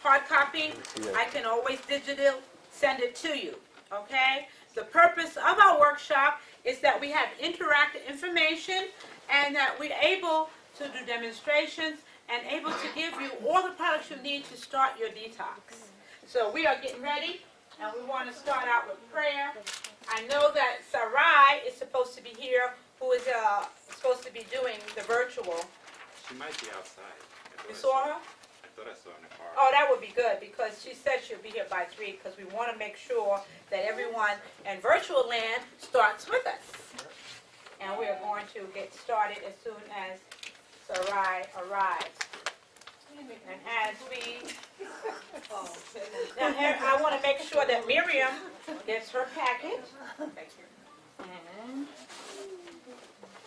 hard copy, I can always digital send it to you, okay? The purpose of our workshop is that we have interactive information and that we're able to do demonstrations and able to give you all the products you need to start your detox. So we are getting ready, and we want to start out with prayer. I know that Sarai is supposed to be here, who is supposed to be doing the virtual. She might be outside. You saw her? I thought I saw her in the car. Oh, that would be good, because she said she'll be here by 3, because we want to make sure that everyone in virtual land starts with us. And we are going to get started as soon as Sarai arrives. And as we... Now, I want to make sure that Miriam gets her packet.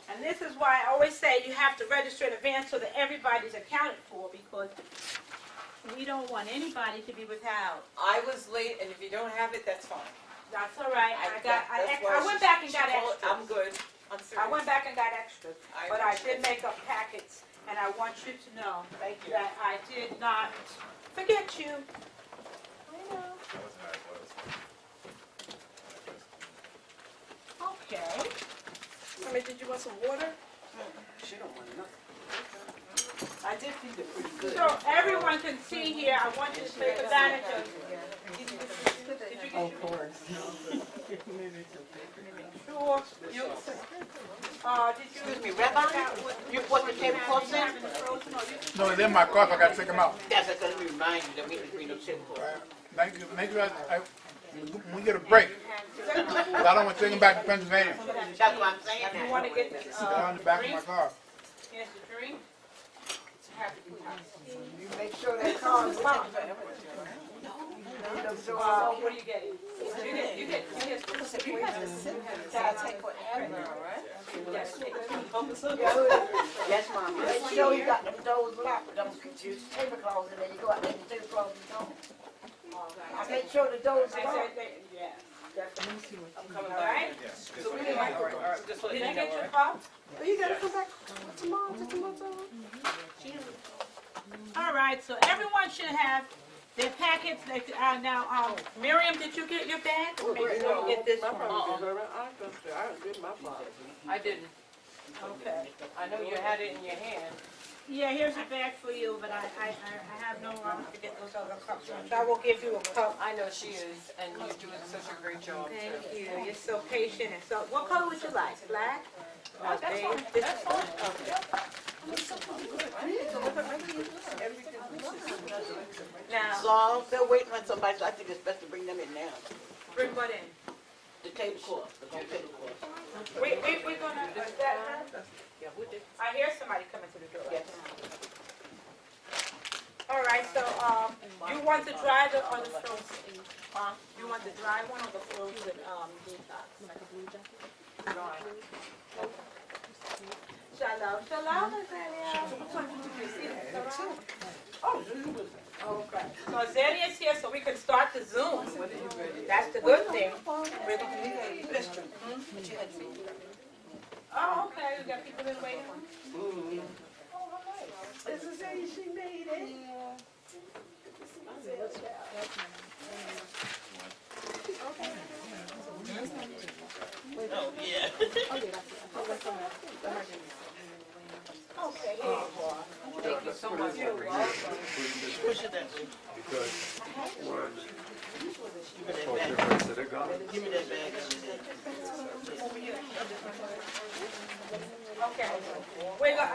And this is why I always say you have to register in advance so that everybody's accounted for, because we don't want anybody to be without. I was late, and if you don't have it, that's fine. That's all right. I went back and got extras. I'm good. I'm serious. I went back and got extras, but I did make up packets, and I want you to know that I did not forget you. I know. Okay. I mean, did you want some water? She don't want nothing. I did feed it pretty good. So everyone can see here, I want you to take advantage of. Did you get your? Of course. Sure. Excuse me, Rabbi? You put the tablecloths in? No, they're in my car, I got to take them out. Yes, because let me remind you that we didn't bring no tablecloths. Thank you. Make sure we get a break. I don't want to take them back to Pennsylvania. That's what I'm saying. You want to get the They're on the back of my car. Here's the drink. You make sure that car is locked. What are you getting? You get. You have to sit there. Take forever, right? Yes, Mom. Make sure you got them doors locked with them tablecloths, and then you go out there and the tablecloths is gone. I make sure the doors are locked. Yeah. I'm coming All back. right? So we didn't all right. Just let Did me you know. get your cup? But you gotta come back tomorrow, just tomorrow. All right, so everyone should have their packets. Now, Miriam, did you get your bag? Make sure you get this one. I didn't. Okay. I know you had it in your hand. Yeah, here's a bag for you, but I have no room to get those other cups. So I will give you a cup. I know she is, and you're doing such a great job. Thank you. You're so patient and so. What color would you like? Black? That's fine. This That's one? fine. Now, So I'm still waiting on somebody, so I think it's best to bring them in now. bring what in? The tablecloth, the gold tablecloth. We're gonna. Is that her? Yeah, we did. I hear somebody coming to the door. Yes. All right, so, you want the dry or the frozen? You want the dry one or the frozen, detox? Shalom, shalom, Azalea. Okay. So Azalea is here so we can start the Zoom. That's the good thing. We're gonna- Oh, okay, we got people been waiting. This is how she made it. Oh, yeah. Okay, here you are. Thank you so much. Push it that way. Give me that bag. Okay.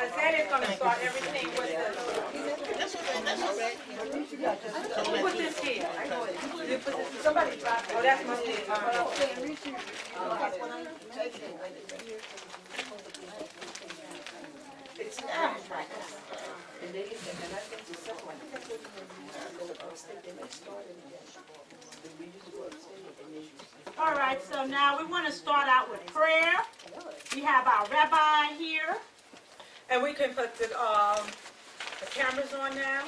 Azalea's gonna start everything with the. That's okay, that's all right. Who put this here? You put this, somebody dropped it. Oh, that's my thing. It's not. All right, so now we want to start out with prayer. We have our rabbi here, and we can put the cameras on now.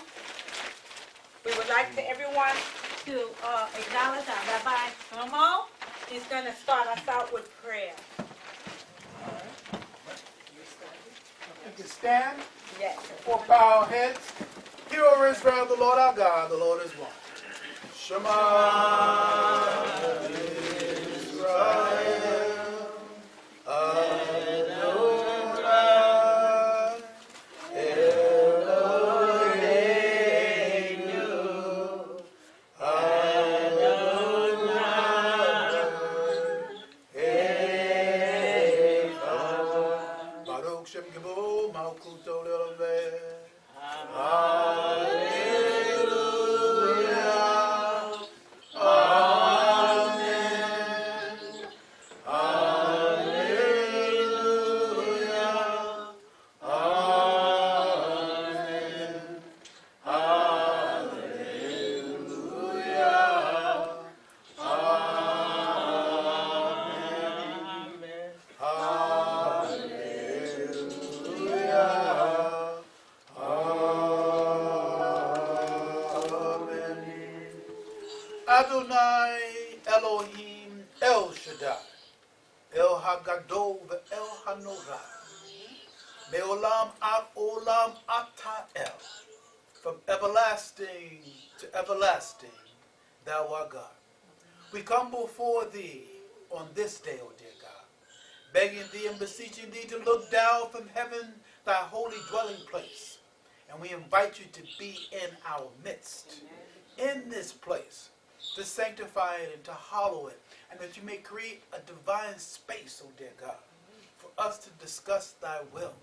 We would like to everyone to acknowledge our Rabbi Shlomo. He's going to start us out with prayer. You can stand, Yes. or bow our heads. Hear, O Israel, the Lord our God, the Lord is one. Shema Israel, Adonai, Eloheinu, Adonai, Echad. Baruch Shem Gibor, Malkuto Le'olam. Hallelujah. Amen. Hallelujah. Amen. Hallelujah. Amen. Hallelujah. Amen. Adonai Elohim El Shaddai, El Hagadol El Hanorah, Me'olam ad olam ata El, from everlasting to everlasting, thou art God. We come before thee on this day, O dear God, begging thee and beseeching thee to look down from heaven, thy holy dwelling place. And we invite you to be in our midst, in this place, to sanctify it and to hallow it, and that you may create a divine space, O dear God, for us to discuss thy will.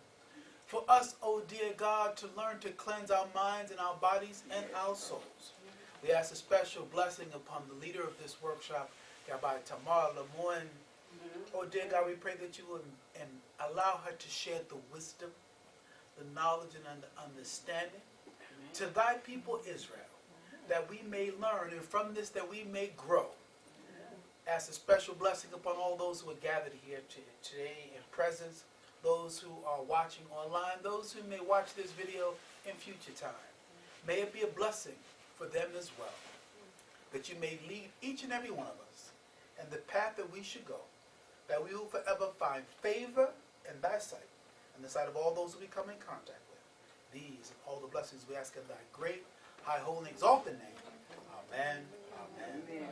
For us, O dear God, to learn to cleanse our minds and our bodies and our souls. We ask a special blessing upon the leader of this workshop, Rabbi Tamar Lemoyne. Oh dear God, we pray that you will allow her to share the wisdom, the knowledge, and the understanding to thy people Israel, that we may learn, and from this that we may grow. Ask a special blessing upon all those who are gathered here today in presence, those who are watching online, those who may watch this video in future time. May it be a blessing for them as well, that you may lead each and every one of us in the path that we should go, that we will forever find favor in thy sight, in the sight of all those who we come in contact with. These and all the blessings we ask in thy great, high, holy, and exalted name. Amen, amen,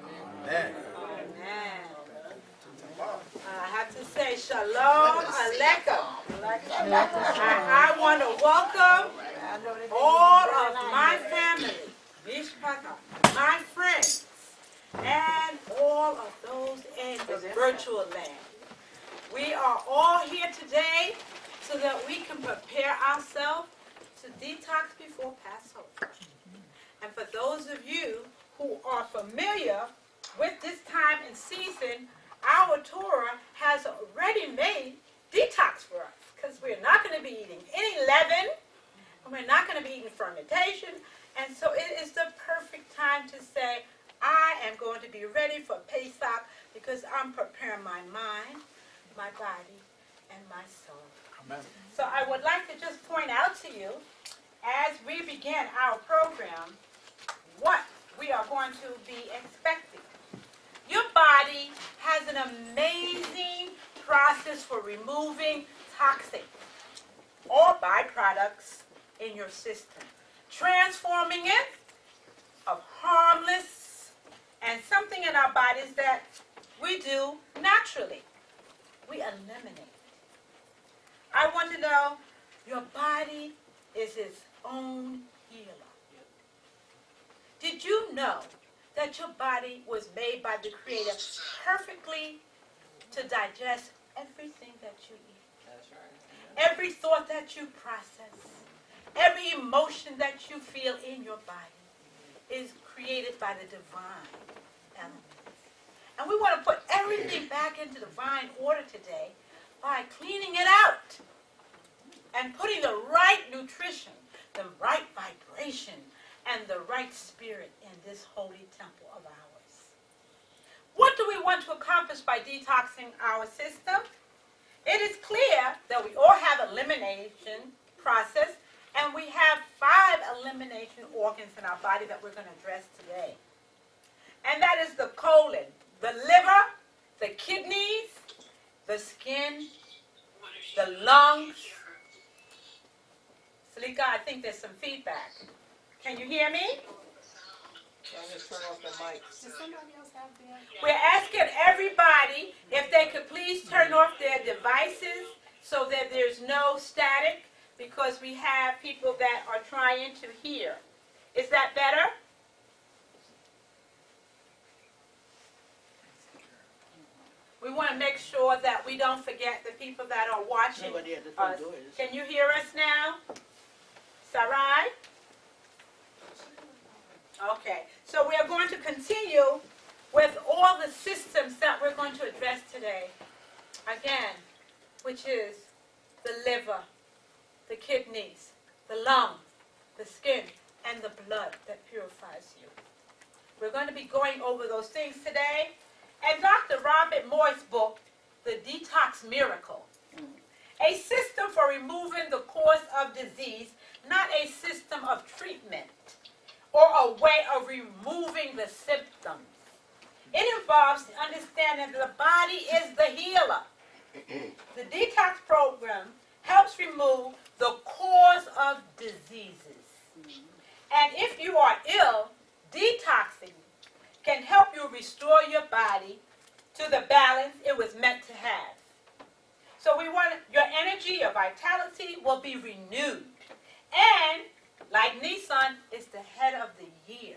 amen. Amen. I have to say shalom aleichem. I want to welcome all of my family, mishpacha, my friends, and all of those in the virtual land. We are all here today so that we can prepare ourselves to detox before Passover. And for those of you who are familiar with this time and season, our Torah has already made detox for us, because we're not going to be eating any leaven, and we're not going to be eating fermentation, and so it is the perfect time to say, I am going to be ready for Pesach, because I'm preparing my mind, my body, and my soul. Amen. So I would like to just point out to you, as we begin our program, what we are going to be expecting. Your body has an amazing process for removing toxic or byproducts in your system, transforming it of harmless and something in our bodies that we do naturally. We eliminate it. I want to know, your body is its own healer. Did you know that your body was made by the Creator perfectly to digest everything that you eat? That's right. Every thought that you process, every emotion that you feel in your body is created by the divine elements. And we want to put everything back into divine order today by cleaning it out and putting the right nutrition, the right vibration, and the right spirit in this holy temple of ours. What do we want to accomplish by detoxing our system? It is clear that we all have elimination process, and we have 5 elimination organs in our body that we're going to address today. And that is the colon, the liver, the kidneys, the skin, the lungs. Salika, I think there's some feedback. Can you hear me? Y'all just turn off the mic. We're asking everybody if they could please turn off their devices so that there's no static, because we have people that are trying to hear. Is that better? We want to make sure that we don't forget the people that are watching Nobody at the front us. door is. Can you hear us now? Sarai? Okay, so we are going to continue with all the systems that we're going to address today. Again, which is the liver, the kidneys, the lungs, the skin, and the blood that purifies you. We're going to be going over those things today. And Dr. Robert Moore's book, The Detox Miracle, a system for removing the cause of disease, not a system of treatment or a way of removing the symptoms. It involves the understanding that the body is the healer. The detox program helps remove the cause of diseases. And if you are ill, detoxing can help you restore your body to the balance it was meant to have. So we want your energy, your vitality will be renewed. And like Nissan is the head of the year.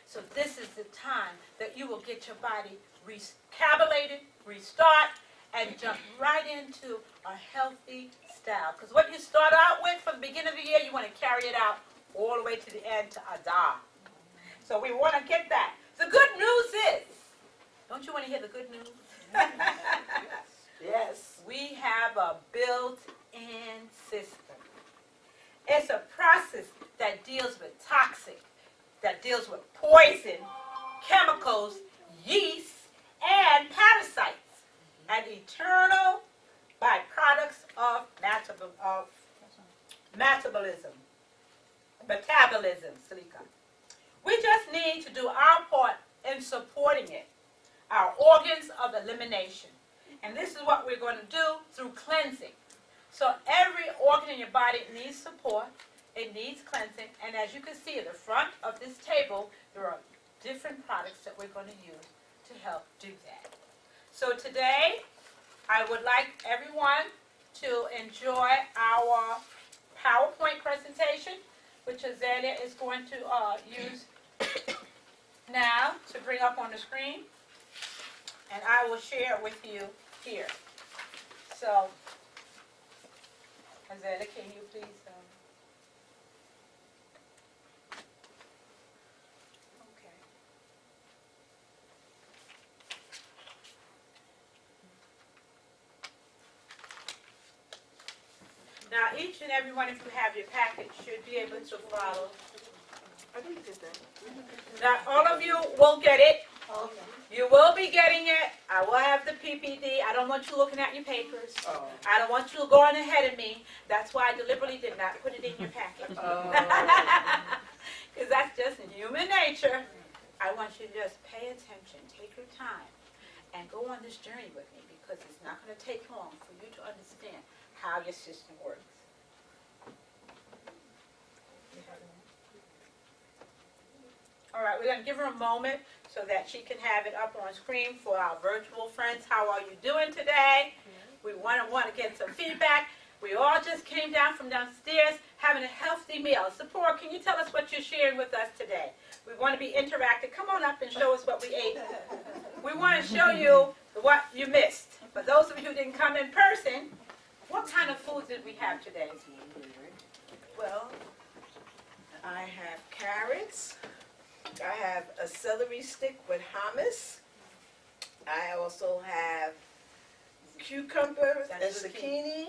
So this is the time that you will get your body recalibrated, restart, and jump right into a healthy style. Because what you start out with from the beginning of the year, you want to carry it out all the way to the end to Adar. So we want to get that. The good news is, don't you want to hear the good news? Yes. We have a built-in system. It's a process that deals with toxic, that deals with poison, chemicals, yeast, and parasites, and eternal byproducts of metabolism, Salika. We just need to do our part in supporting it, our organs of elimination. And this is what we're going to do through cleansing. So every organ in your body needs support, it needs cleansing, and as you can see at the front of this table, there are different products that we're going to use to help do that. So today, I would like everyone to enjoy our PowerPoint presentation, which Azalea is going to use now to bring up on the screen, and I will share it with you here. So, Azalea, can you please? Okay. Now, each and every one of you have your package should be able to follow. I didn't get that. Now, all of you will get it. Okay. You will be getting it. I will have the PPD. I don't want you looking at your papers. Oh. I don't want you going ahead of me. That's why I deliberately did not put it in your package. Because that's just human nature. I want you to just pay attention, take your time, and go on this journey with me, because it's not going to take long for you to understand how your system works. All right, we're going to give her a moment so that she can have it up on screen for our virtual friends. How are you doing today? We want to get some feedback. We all just came down from downstairs having a healthy meal. Sephora, can you tell us what you're sharing with us today? We want to be interactive. Come on up and show us what we ate. We want to show you what you missed. For those of you who didn't come in person, what kind of food did we have today? Well, I have carrots. I have a celery stick with hummus. I also have cucumbers and That's zucchini,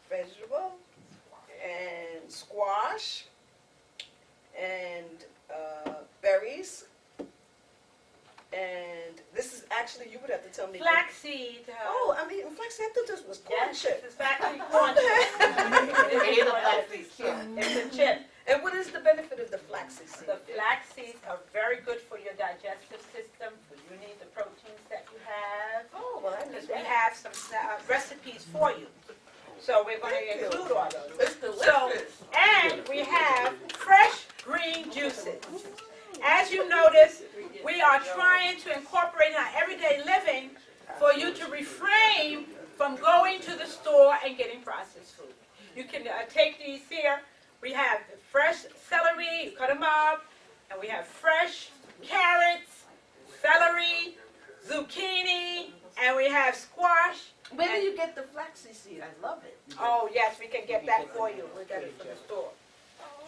vegetable, and squash, and berries. And this is actually, you would have to tell me. Flaxseed. Oh, I'm eating flaxseed. I thought this was corn Yes, chip. it's flaxseed corn chip. It's a chip. And what is the benefit of the flaxseed seed? The flax seeds are very good for your digestive system. You need the proteins that you have. Oh, well, I Because need we that. have some recipes for you. So we're going to Thank you. include all those. It's delicious. So, and we have fresh as you notice, we are trying to incorporate in our everyday living for you to refrain from going to the store and getting processed food. You can take these here. We have fresh celery, you cut them up, and we have fresh carrots, celery, zucchini, and we have squash. Where do you get the flaxseed seed? I love it. Oh, yes, we can get that for you. We got it from the store.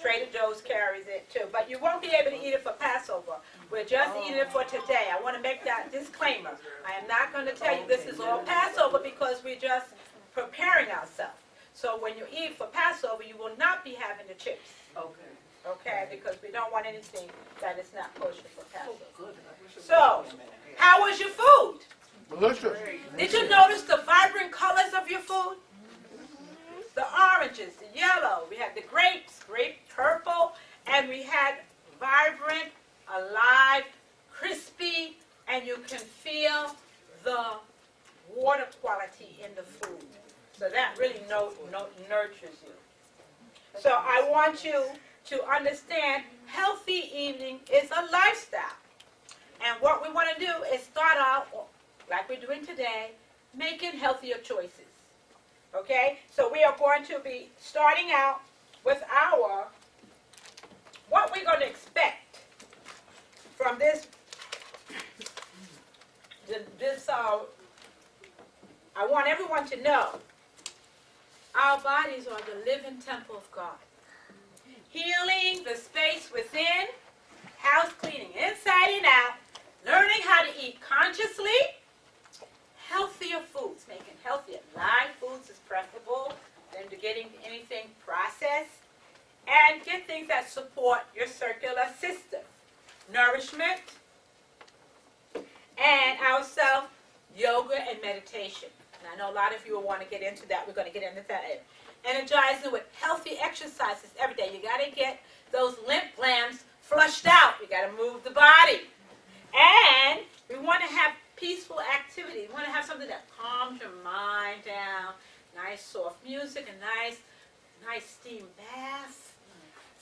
Trader Joe's carries it too. But you won't be able to eat it for Passover. We're just eating it for today. I want to make that disclaimer. I am not going to tell you this is all Passover because we're just preparing ourselves. So when you eat for Passover, you will not be having the chips. Okay. Okay? Because we don't want anything that is not kosher for Passover. So, how was your food? Delicious. Did you notice the vibrant colors of your food? The oranges, the yellow, we had the grapes, grape purple, and we had vibrant, alive, crispy, and you can feel the water quality in the food. So that really nurtures you. So I want you to understand healthy eating is a lifestyle. And what we want to do is start out, like we're doing today, making healthier choices. Okay? So we are going to be starting out with what we're going to expect from this, I want everyone to know, our bodies are the living temple of God. Healing the space within, house cleaning inside and out, learning how to eat consciously, healthier foods, making healthier live foods is preferable than to getting anything processed, and get things that support your circular system. Nourishment, and also yoga and meditation. And I know a lot of you will want to get into that. We're going to get into that. Energizing with healthy exercises every day. You got to get those lymph glands flushed out. You got to move the body. And we want to have peaceful activity. We want to have something that calms your mind down. Nice soft music, a nice steam bath.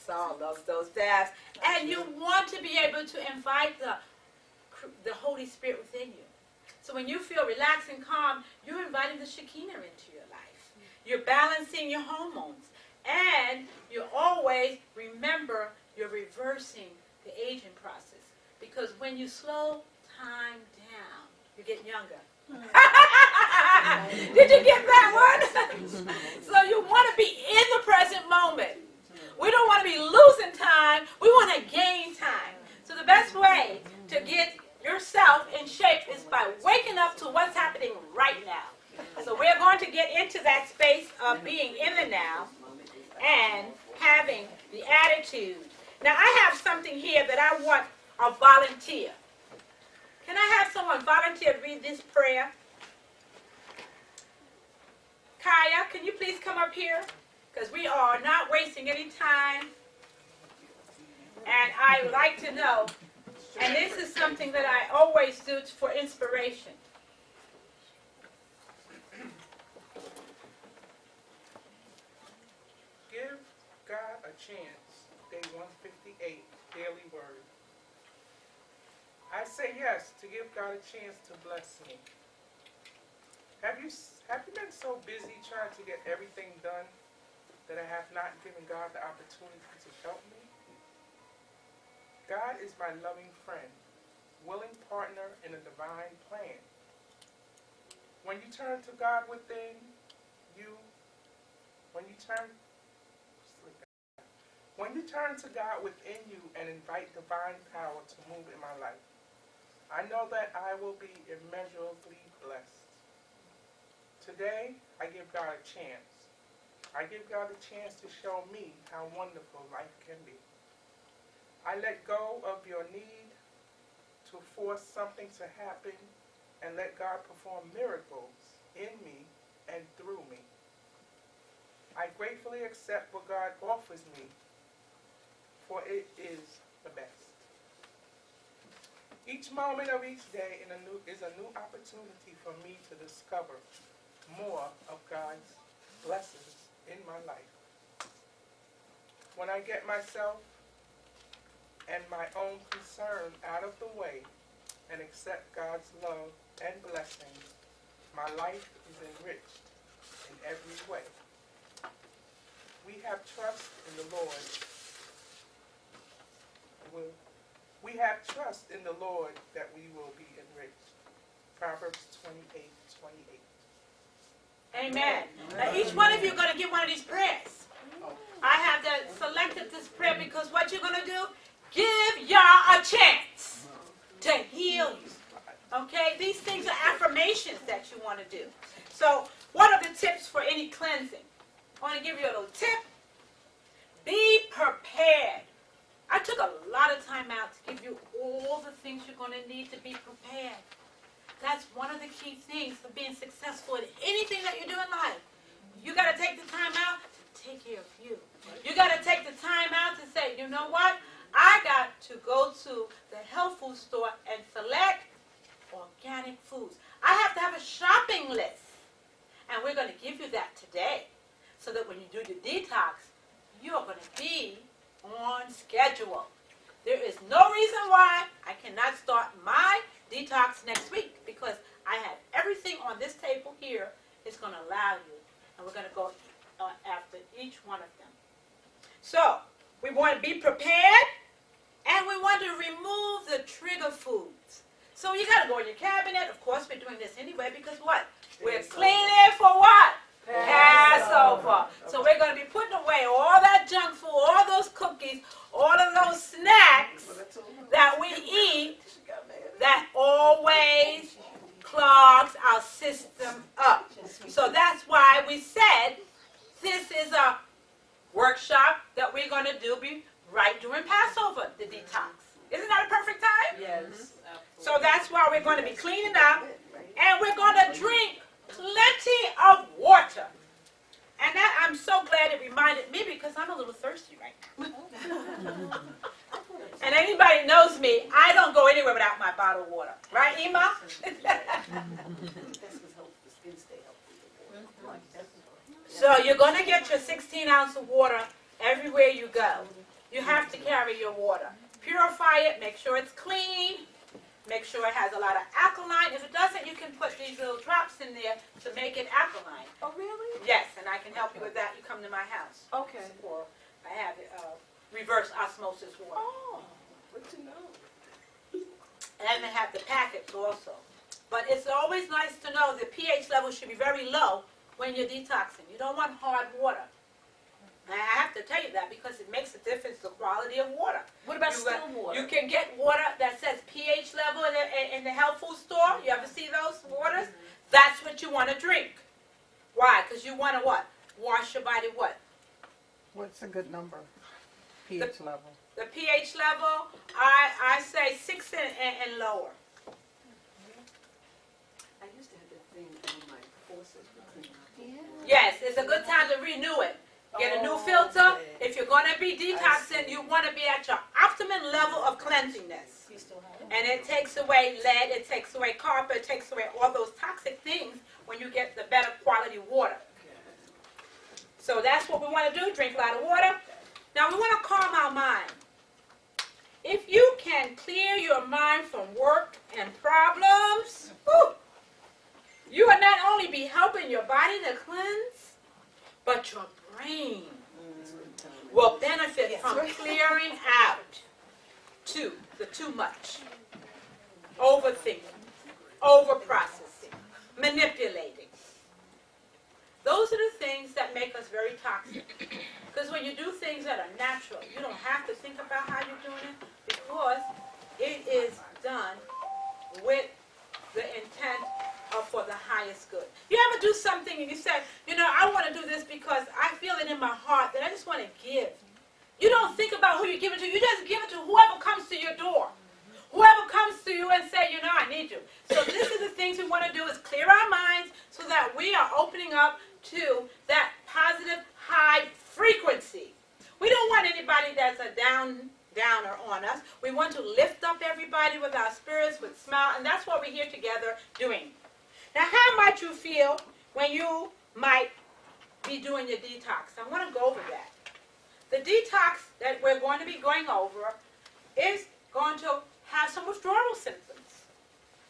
Saul loves those baths. And you want to be able to invite the Holy Spirit within you. So when you feel relaxed and calm, you're inviting the Shekinah into your life. You're balancing your hormones. And you always remember you're reversing the aging process. Because when you slow time down, you're getting younger. Did you get that one? So you want to be in the present moment. We don't want to be losing time. We want to gain time. So the best way to get yourself in shape is by waking up to what's happening right now. So we're going to get into that space of being in the now and having the attitude. Now I have something here that I want a volunteer. Can I have someone volunteer to read this prayer? Kaya, can you please come up here? Because we are not wasting any time. And I would like to know, and this is something that I always do for inspiration. Give God a chance, day 158, daily word. I say yes to give God a chance to bless me. Have you been so busy trying to get everything done that I have not given God the opportunity to help me? God is my loving friend, willing partner in a divine plan. When you turn to God within you, when you turn to God within you and invite divine power to move in my life, I know that I will be immeasurably blessed. Today, I give God a chance. I give God a chance to show me how wonderful life can be. I let go of your need to force something to happen and let God perform miracles in me and through me. I gratefully accept what God offers me, for it is the best. Each moment of each day is a new opportunity for me to discover more of God's blessings in my life. When I get myself and my own concern out of the way and accept God's love and blessings, my life is enriched in every way. We have trust in the Lord. We have trust in the Lord that we will be enriched. Proverbs 28:28. Amen. Now each one of you are going to get one of these prayers. I have selected this prayer because what you're going to do, give y'all a chance to heal you. Okay? These things are affirmations that you want to do. So what are the tips for any cleansing? I want to give you a little tip. Be prepared. I took a lot of time out to give you all the things you're going to need to be prepared. That's one of the key things for being successful in anything that you do in life. You got to take the time out to take care of you. You got to take the time out to say, you know what? I got to go to the health food store and select organic foods. I have to have a shopping list. And we're going to give you that today so that when you do your detox, you are going to be on schedule. There is no reason why I cannot start my detox next week because I have everything on this table here. It's going to allow you. And we're going to go after each one of them. So, we want to be prepared and we want to remove the trigger foods. So you got to go in your cabinet. Of course, we're doing this anyway because what? We're cleaning for what? Passover. So we're going to be putting away all that junk food, all those cookies, all of those snacks that we eat that always clogs our system up. So that's why we said this is a workshop that we're going to do right during Passover, the detox. Isn't that a perfect time? Yes. So that's why we're going to be cleaning up and we're going to drink plenty of water. And that I'm so glad it reminded me because I'm a little thirsty right now. And anybody knows me, I don't go anywhere without my bottle of water. Right, Ima? So you're going to get your 16 ounce of water everywhere you go. You have to carry your water. Purify it, make sure it's clean. Make sure it has a lot of alkaline. If it doesn't, you can put these little drops in there to make it alkaline. Oh, really? Yes, and I can help you with that. You come to my house. Okay. Or I have reverse osmosis water. Oh, good to know. And they have the packets also. But it's always nice to know the pH level should be very low when you're detoxing. You don't want hard water. And I have to tell you that because it makes a difference the quality of water. What about still water? You can get water that says pH level in the health food store. You ever see those waters? That's what you want to drink. Why? Because you want to what? Wash your body what? What's a good number? pH level. The pH level, I say 6 and lower. I used to have that thing on my faucet. Yes, it's a good time to renew it. Get a new filter. If you're going to be detoxing, you want to be at your optimum level of cleansingness. And it takes away lead, it takes away copper, it takes away all those toxic things when you get the better quality water. So that's what we want to do, drink a lot of water. Now we want to calm our mind. If you can clear your mind from work and problems, you will not only be helping your body to cleanse, but your brain will benefit from clearing out the too much, overthinking, overprocessing, manipulating. Those are the things that make us very toxic. Because when you do things that are natural, you don't have to think about how you're doing it because it is done with the intent for the highest good. You ever do something and you say, I want to do this because I feel it in my heart that I just want to give. You don't think about who you give it to. You just give it to whoever comes to your door. Whoever comes to you and say, I need you. So this is the things we want to do is clear our minds so that we are opening up to that positive high frequency. We don't want anybody that's a downer on us. We want to lift up everybody with our spirits, with smile, and that's what we're here together doing. Now, how might you feel when you might be doing your detox? I want to go over that. The detox that we're going to be going over is going to have some withdrawal symptoms.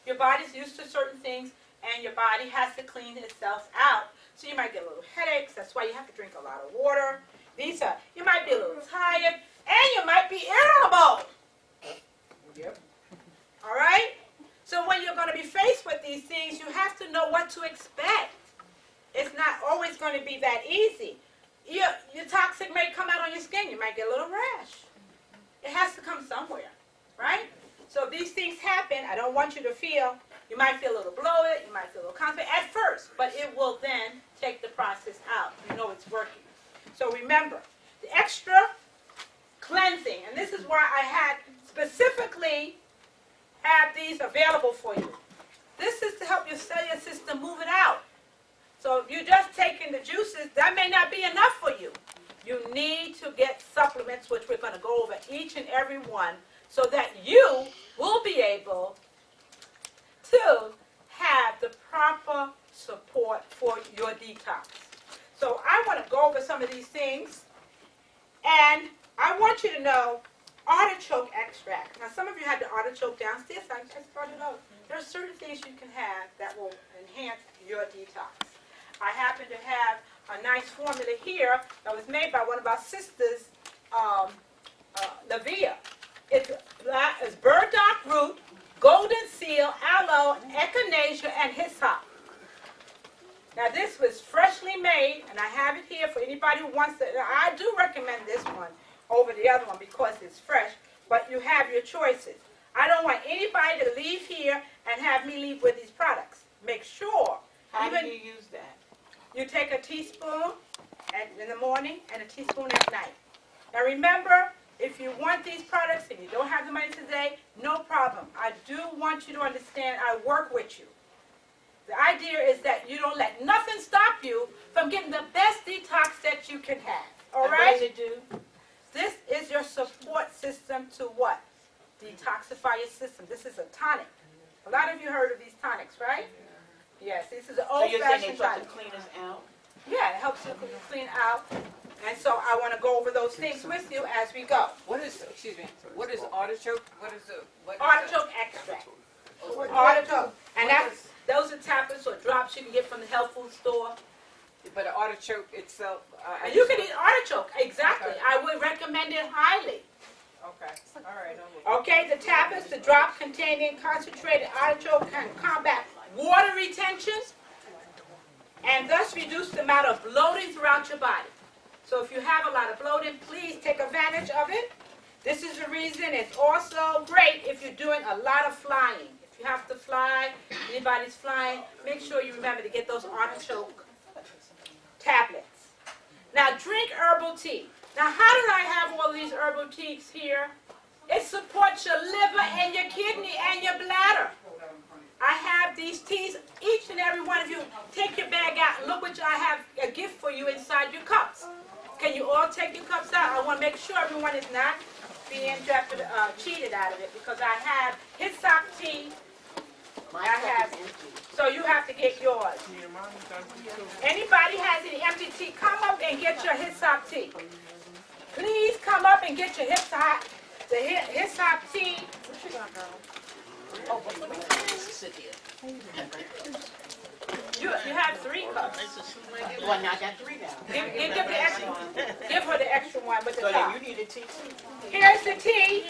Your body's used to certain things, and your body has to clean itself out. So you might get a little headaches. That's why you have to drink a lot of water. You might be a little tired, and you might be irritable. Yep. All right? So when you're going to be faced with these things, you have to know what to expect. It's not always going to be that easy. Your toxic may come out on your skin. You might get a little rash. It has to come somewhere, right? So if these things happen, I don't want you to feel, you might feel a little bloated, you might feel a little constipated at first, but it will then take the process out. You know it's working. So remember, the extra cleansing, and this is why I had specifically have these available for you. This is to help your cellular system move it out. So if you're just taking the juices, that may not be enough for you. You need to get supplements, which we're going to go over each and every one, so that you will be able to have the proper support for your detox. So I want to go over some of these things, and I want you to know artichoke extract. Now, some of you had the artichoke downstairs. I just brought it up. There are certain things you can have that will enhance your detox. I happen to have a nice formula here that was made by one of our sisters, Navia. It's burdock root, golden seal, aloe, echinacea, and hyssop. Now this was freshly made, and I have it here for anybody who wants to. I do recommend this one over the other one because it's fresh, but you have your choices. I don't want anybody to leave here and have me leave with these products. Make sure. How do you use that? You take a teaspoon in the morning and a teaspoon at night. Now remember, if you want these products and you don't have the money today, no problem. I do want you to understand I work with you. The idea is that you don't let nothing stop you from getting the best detox that you can have. All right? What does it do? This is your support system to what? Detoxify your system. This is a tonic. A lot of you heard of these tonics, right? Yes, this is an So you're saying old-fashioned it's supposed tonic. to clean us out? Yeah, it helps you clean out. And so I want to go over those things with you as we go. What is artichoke? Artichoke extract. Artichoke. And those are tablets or drops you can get from the health food store. But an artichoke itself. And you can eat artichoke, exactly. Okay. I would recommend it highly. Okay. All right. Okay, the tablets, the drop containing concentrated artichoke can combat water retention and thus reduce the amount of bloating throughout your body. So if you have a lot of bloating, please take advantage of it. This is the reason it's also great if you're doing a lot of flying. If you have to fly, anybody's flying, make sure you remember to get those artichoke tablets. Now drink herbal tea. Now how did I have all these herbal teas here? It supports your liver and your kidney and your bladder. I have these teas, each and every one of you, take your bag out and look what I have a gift for you inside your cups. Can you all take your cups out? I want to make sure everyone is not being cheated out of it because I have hyssop tea. I have, so you have to get yours. Anybody has any empty tea, come up and get your hyssop tea. Please come up and get your hyssop tea. Oh, wait, sit here. You have 3 cups. Well, now I got 3 now. Give her the extra one with the So then top. you need a tea. Here's the tea.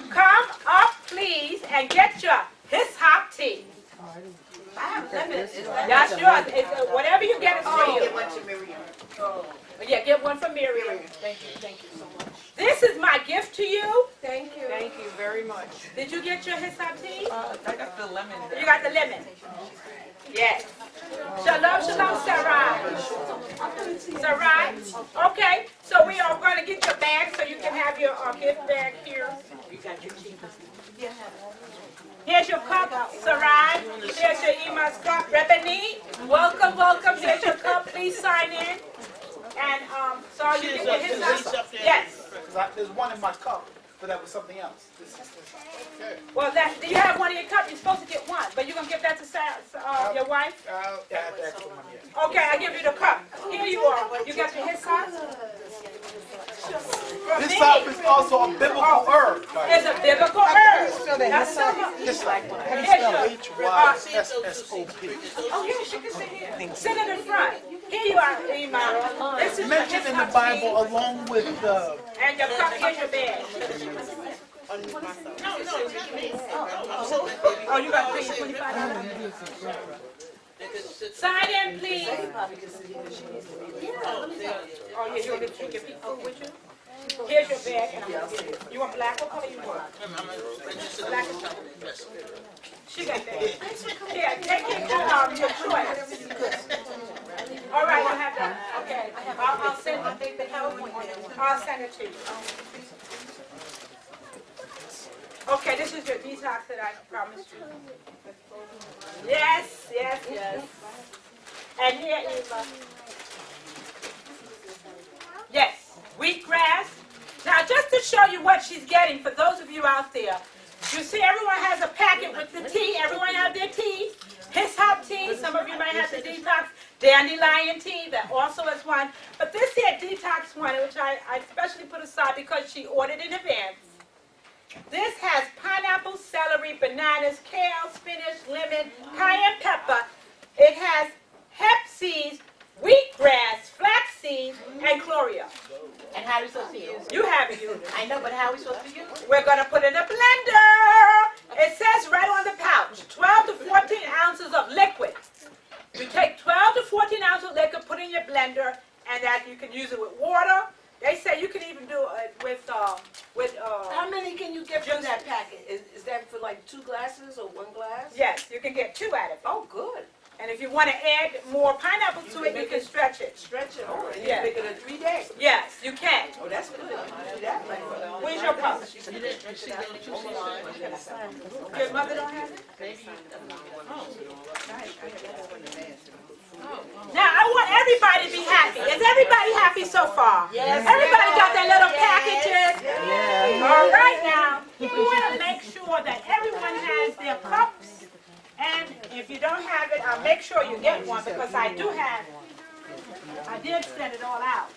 Come up, please, and get your hyssop tea. I have lemon. That's yours. Whatever you get is for Oh, you. get one to Miriam. Yeah, get one for Miriam. Thank you so much. This is my gift to you. Thank you very much. Did you get your hyssop tea? I got the lemon. You got the lemon. Yes. Shalom, shalom, Sarai. Sarai. Okay, so we are going to get your bag so you can have your gift bag here. You got your tea. Here's your cup, Sarai. Here's your Ima's cup. Rebani, welcome, welcome. Here's your cup. Please sign in. And so you get your hyssop. Yes. There's one in my cup, but that was something else. Okay. Well, do you have one in your cup? You're supposed to get one, but you're going to give that to your wife? Yeah, I have the extra one, yeah. Okay, I give you the cup. Here you are. You got your hyssop? This me. sop is also a biblical herb. It's a biblical herb. Spell that. Now, some of- It's like How do you spell it? HYSSOP. Oh, yeah, she can sit here. Sit in the front. Here you are, Iman. This is Mentioned in the Bible along with and your cup, here's your bag. Oh, you got to pay $25? Sign in, please. Oh, yeah, you want to take your people with you? Here's your bag, and I'm gonna give you. You want black or color you want? Black or color? She got that. Yeah, take your choice. All right, you have that? Okay. I'll send, I'll send it to you. Okay, this is your detox that I promised you. Yes, yes, yes. And here is, yes, wheatgrass. Now, just to show you what she's getting, for those of you out there, you see everyone has a packet with the tea. Everyone have their tea. Hyssop tea. Some of you might have the detox dandelion tea. That also is one. But this here detox one, which I especially put aside because she ordered in advance. This has pineapple, celery, bananas, kale, spinach, lemon, cayenne pepper. It has hemp seeds, wheatgrass, flax seeds, and chloria. And how are we supposed to use it? You have it, you. I know, but how are we supposed to use it? We're going to put it in a blender. It says right on the pouch, 12 to 14 ounces of liquid. You take 12 to 14 ounces of liquid, put in your blender, and that you can use it with water. They say you can even do it with How many can you get from that packet? Is that for like 2 glasses or 1 glass? yes, you can get 2 out of it. Oh, good. And if you want to add more pineapple to it, you can stretch it. Stretch it over. And Yeah. you make it a 3 days. Yes, you can. Oh, that's good. You do that. Where's your post? Your mother don't have it? Now, I want everybody to be happy. Is everybody happy so far? Yes. Everybody got their little Yes. packages? All right now, we want to make sure that everyone has their cups. And if you don't have it, I'll make sure you get one because I do have one. I did send it all out.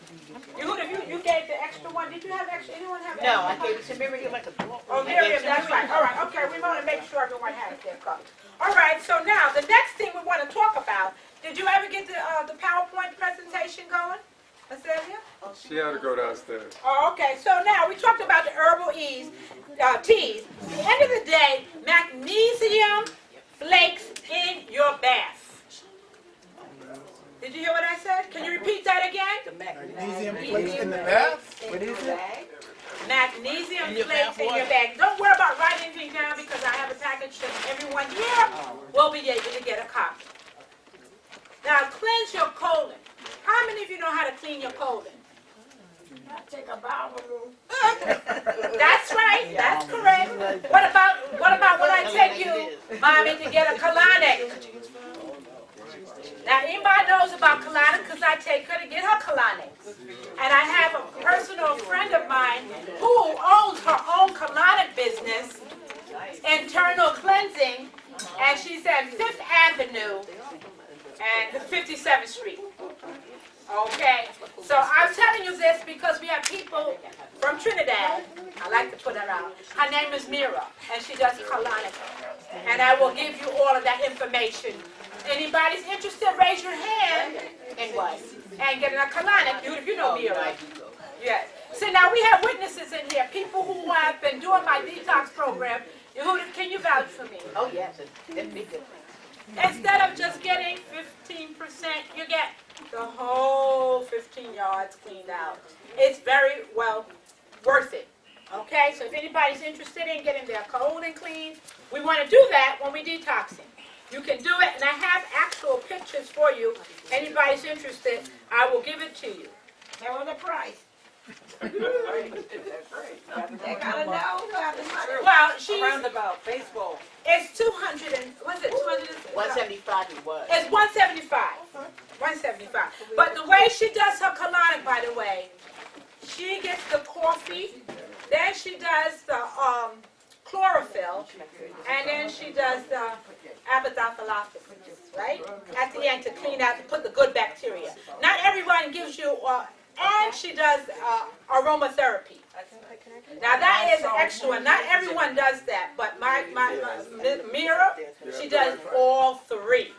You gave the extra one. Did you have extra? Anyone have extra? No, I gave it to Miriam like a block. Oh, Miriam, that's right. All right, okay, we want to make sure everyone has their cup. All right, so now, the next thing we want to talk about, did you ever get the PowerPoint presentation going, Azalea? She had to go downstairs. Oh, okay, so now, we talked about the herbal teas. At the end of the day, magnesium flakes in your bath. Did you hear what I said? Can you repeat that again? magnesium flakes in the bath. What is it? Magnesium flakes in your bag. Don't worry about writing anything down because I have a package that everyone here will be able to get a copy. Now, cleanse your colon. How many of you know how to clean your colon? Take a bow. That's right. That's correct. What about when I take you, Mommy, to get a colonic? Now, anybody knows about colonic because I take her to get her colonic. And I have a personal friend of mine who owns her own colonic business, Internal Cleansing, and she's at 5th Avenue and 57th Street. Okay, so I'm telling you this because we have people from Trinidad. I like to put her out. Her name is Mira, and she does colonic. And I will give you all of that information. Anybody's interested, raise your hand. And what? And getting a colonic, if you know Mira. Yes. See, now we have witnesses in here, people who have been doing my detox program. Can you vouch for me? Oh, yes. It'd be good. Instead of just getting 15%, you get the whole 15 yards cleaned out. It's very well worth it. Okay, so if anybody's interested in getting their colon clean, we want to do that when we detoxing. You can do it, and I have actual pictures for you. Anybody's interested, I will give it to you. Tell her the price. They gotta know. Well, she's, Roundabout, baseball. it's 200 and, what's it, 200? 175 it was. It's 175. 175. But the way she does her colonic, by the way, she gets the coffee, then she does the chlorophyll, and then she does the abithalophysis, right? At the end to clean out, to put the good bacteria. Not everyone gives you, and she does aromatherapy Now that is an extra one. Not everyone does that, but my Mira, she does all three.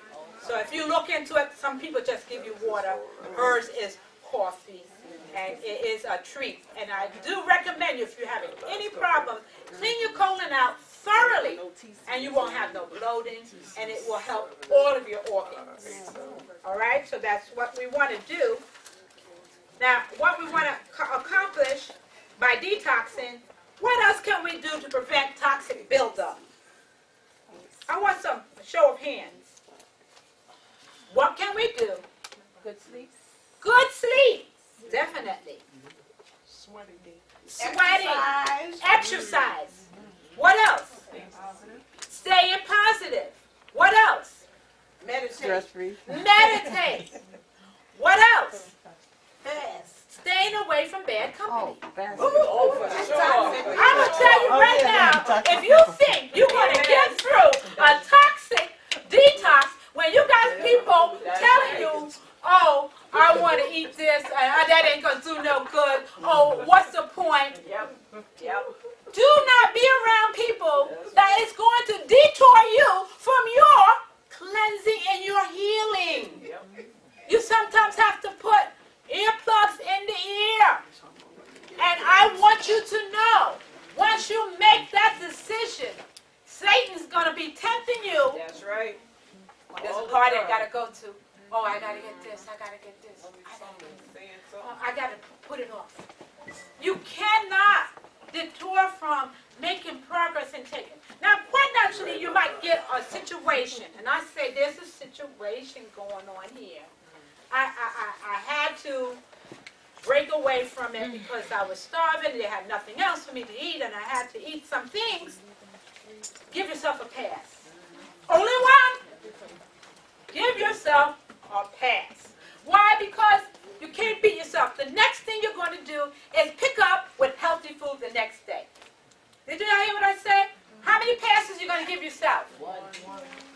So if you look into it, some people just give you water. Hers is coffee, and it is a treat. And I do recommend you, if you're having any problems, clean your colon out thoroughly, and you won't have no bloating, and it will help all of your organs. All right, so that's what we want to do. Now, what we want to accomplish by detoxing, what else can we do to prevent toxic buildup? I want some show of hands. What can we do? Good sleep. Good sleep, definitely. Sweaty. Sweating, exercise. What else? Staying positive. What else? Stress free. Meditate. What else? Fast. Staying away from bad company. Oh, fast. I'm going to tell you right now, if you think you're going to get through a toxic detox when you got people telling you, oh, I want to eat this, and that ain't going to do no good. Oh, what's the point? Do not be around people that is going to detour you from your cleansing and your healing. You sometimes have to put earplugs in the ear. And I want you to know, once you make that decision, Satan's going to be tempting you. That's right. There's a party I got to go to. Oh, I got to get this. I got to get this. I got to put it off. You cannot detour from making progress and taking. Now, quite naturally, you might get a situation. And I say, there's a situation going on here. I had to break away from it because I was starving. They had nothing else for me to eat, and I had to eat some things. Give yourself a pass. Only one. Give yourself a pass. Why? Because you can't beat yourself. The next thing you're going to do is pick up with healthy food the next day. Did you hear what I said? How many passes are you going to give yourself? One.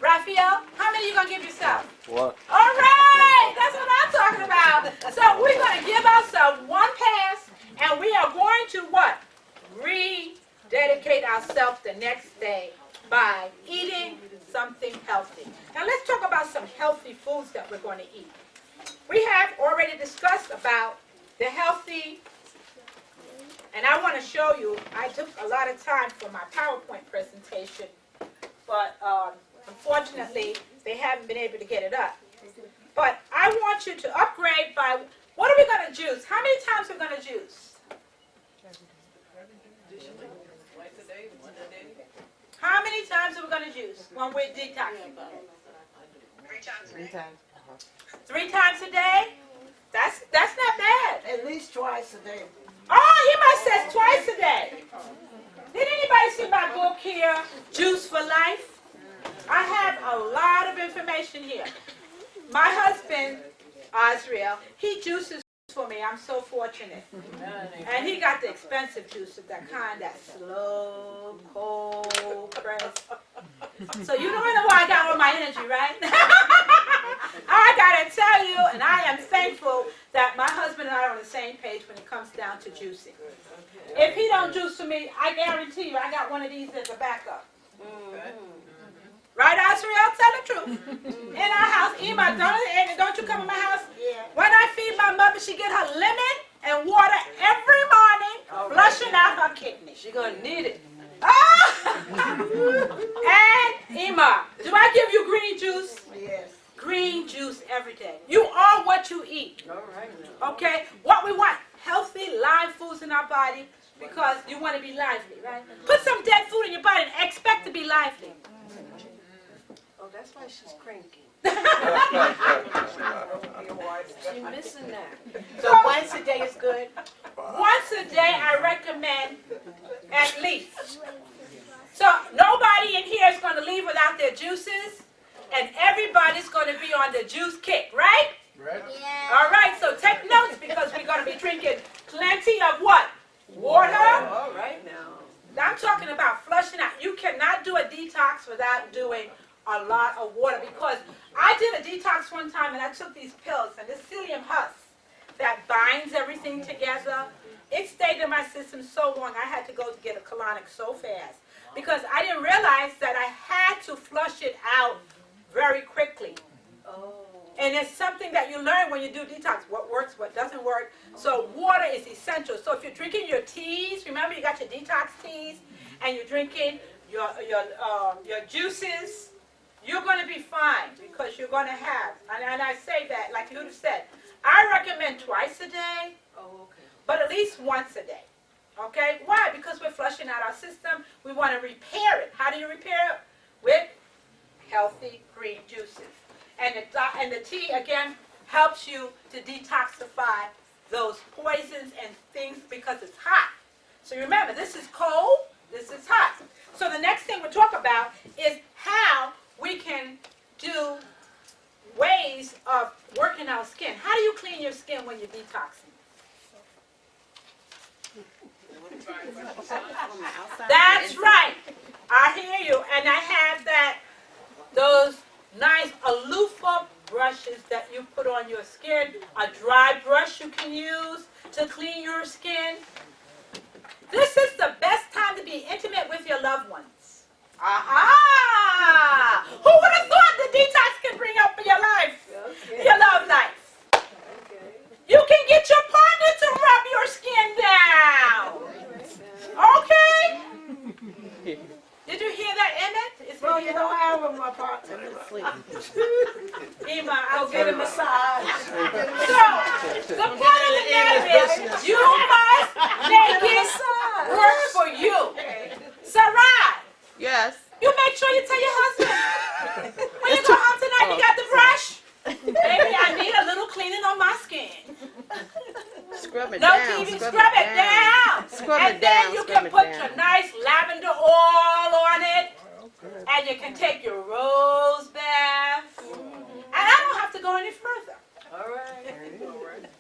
Raphael, how many are you going to give yourself? One. All right, that's what I'm talking about. So we're going to give ourselves one pass, and we are going to what? Rededicate ourselves the next day by eating something healthy. Now let's talk about some healthy foods that we're going to eat. We have already discussed about the healthy, and I want to show you, I took a lot of time for my PowerPoint presentation, but unfortunately, they haven't been able to get it up. But I want you to upgrade by, what are we going to juice? How many times are we going to juice? How many times are we going to juice when we're detoxing? 3 times. 3 times a day? That's not bad. At least twice a day. Oh, he must says twice a day. Did anybody see my book here, Juice for Life? I have a lot of information here. My husband, Azriel, he juices for me. I'm so fortunate. And he got the expensive juices, that kind that's slow, cold press. So you know why I got all my energy, right? I got to tell you, and I am thankful that my husband and I are on the same page when it comes down to juicing. If he don't juice for me, I guarantee you I got one of these as a backup. Right, Azriel? Tell the truth. In our house, Ema, don't you come in my house? Yeah. When I feed my mother, she get her lemon and water every morning, flushing out her kidney. She's going to need it. And Ema, do I give you green juice? Yes. Green juice every day. You are what you eat. All right. Okay? What we want, healthy, live foods in our body, because you want to be lively, right? Put some dead food in your body and expect to be lively. Oh, that's why she's cranky. She's missing that. So once a day is good? Once a day, I recommend at least. So nobody in here is going to leave without their juices, and everybody's going to be on the juice kick, right? Right? All right, so take notes because we're going to be drinking plenty of what? Water. All right now. I'm talking about flushing out. You cannot do a detox without doing a lot of water, because I did a detox one time and I took these pills, and this psyllium husk that binds everything together, it stayed in my system so long, I had to go to get a colonic so fast. Because I didn't realize that I had to flush it out very quickly. And it's something that you learn when you do detox, what works, what doesn't work. So water is essential. So if you're drinking your teas, remember you got your detox teas, and you're drinking your juices, you're going to be fine because you're going to have, and I say that, like you said, I recommend twice a day, but at least once a day. Okay? Why? Because we're flushing out our system. We want to repair it. How do you repair it? With healthy green juices. And the tea, again, helps you to detoxify those poisons and things because it's hot. So remember, this is cold, this is hot. So the next thing we'll talk about is how we can do ways of working our skin. How do you clean your skin when you're detoxing? That's right. I hear you. And I have those nice loofah brushes that you put on your skin. A dry brush you can use to clean your skin. This is the best time to be intimate with your loved ones. Aha! Who would have thought the detox can bring up your life? Your love life. You can get your partner to rub your skin down. Okay? Did you hear that, Emmett? Well, you don't have him, my partner. Ema, I'll get a massage. So, the point of the matter is, you must make it work for you. Sarai, Yes. you make sure you tell your husband. When you go home tonight, you got the brush? Baby, I need a little cleaning on my skin. Scrub it No down. TV, scrub it down. Scrub And it then down. you Scrub can it put down. your nice lavender oil on it. And you can take your rose bath. And I don't have to go any further. All right.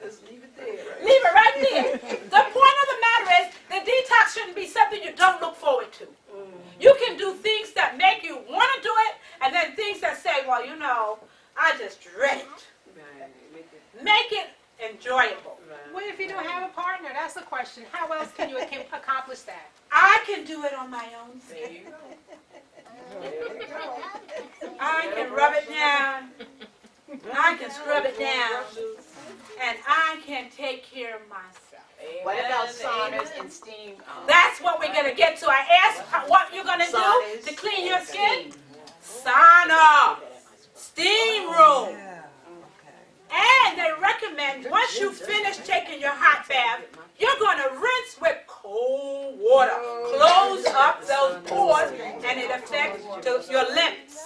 Just leave it there. Leave it right there. The point of the matter is, the detox shouldn't be something you don't look forward to. You can do things that make you want to do it, and then things that say, well, you know, I just dread it. Make it enjoyable. What if you don't have a partner? That's the question. How else can you accomplish that? I can do it on my own. I can rub it down. I can scrub it down. And I can take care of myself. What about saunas and steam? That's what we're going to get to. I asked what you're going to do Saunas. to clean your skin. Sauna. Steam room. And they recommend once you finish taking your hot bath, you're going to rinse with cold water. Close up those pores and it affects your limbs.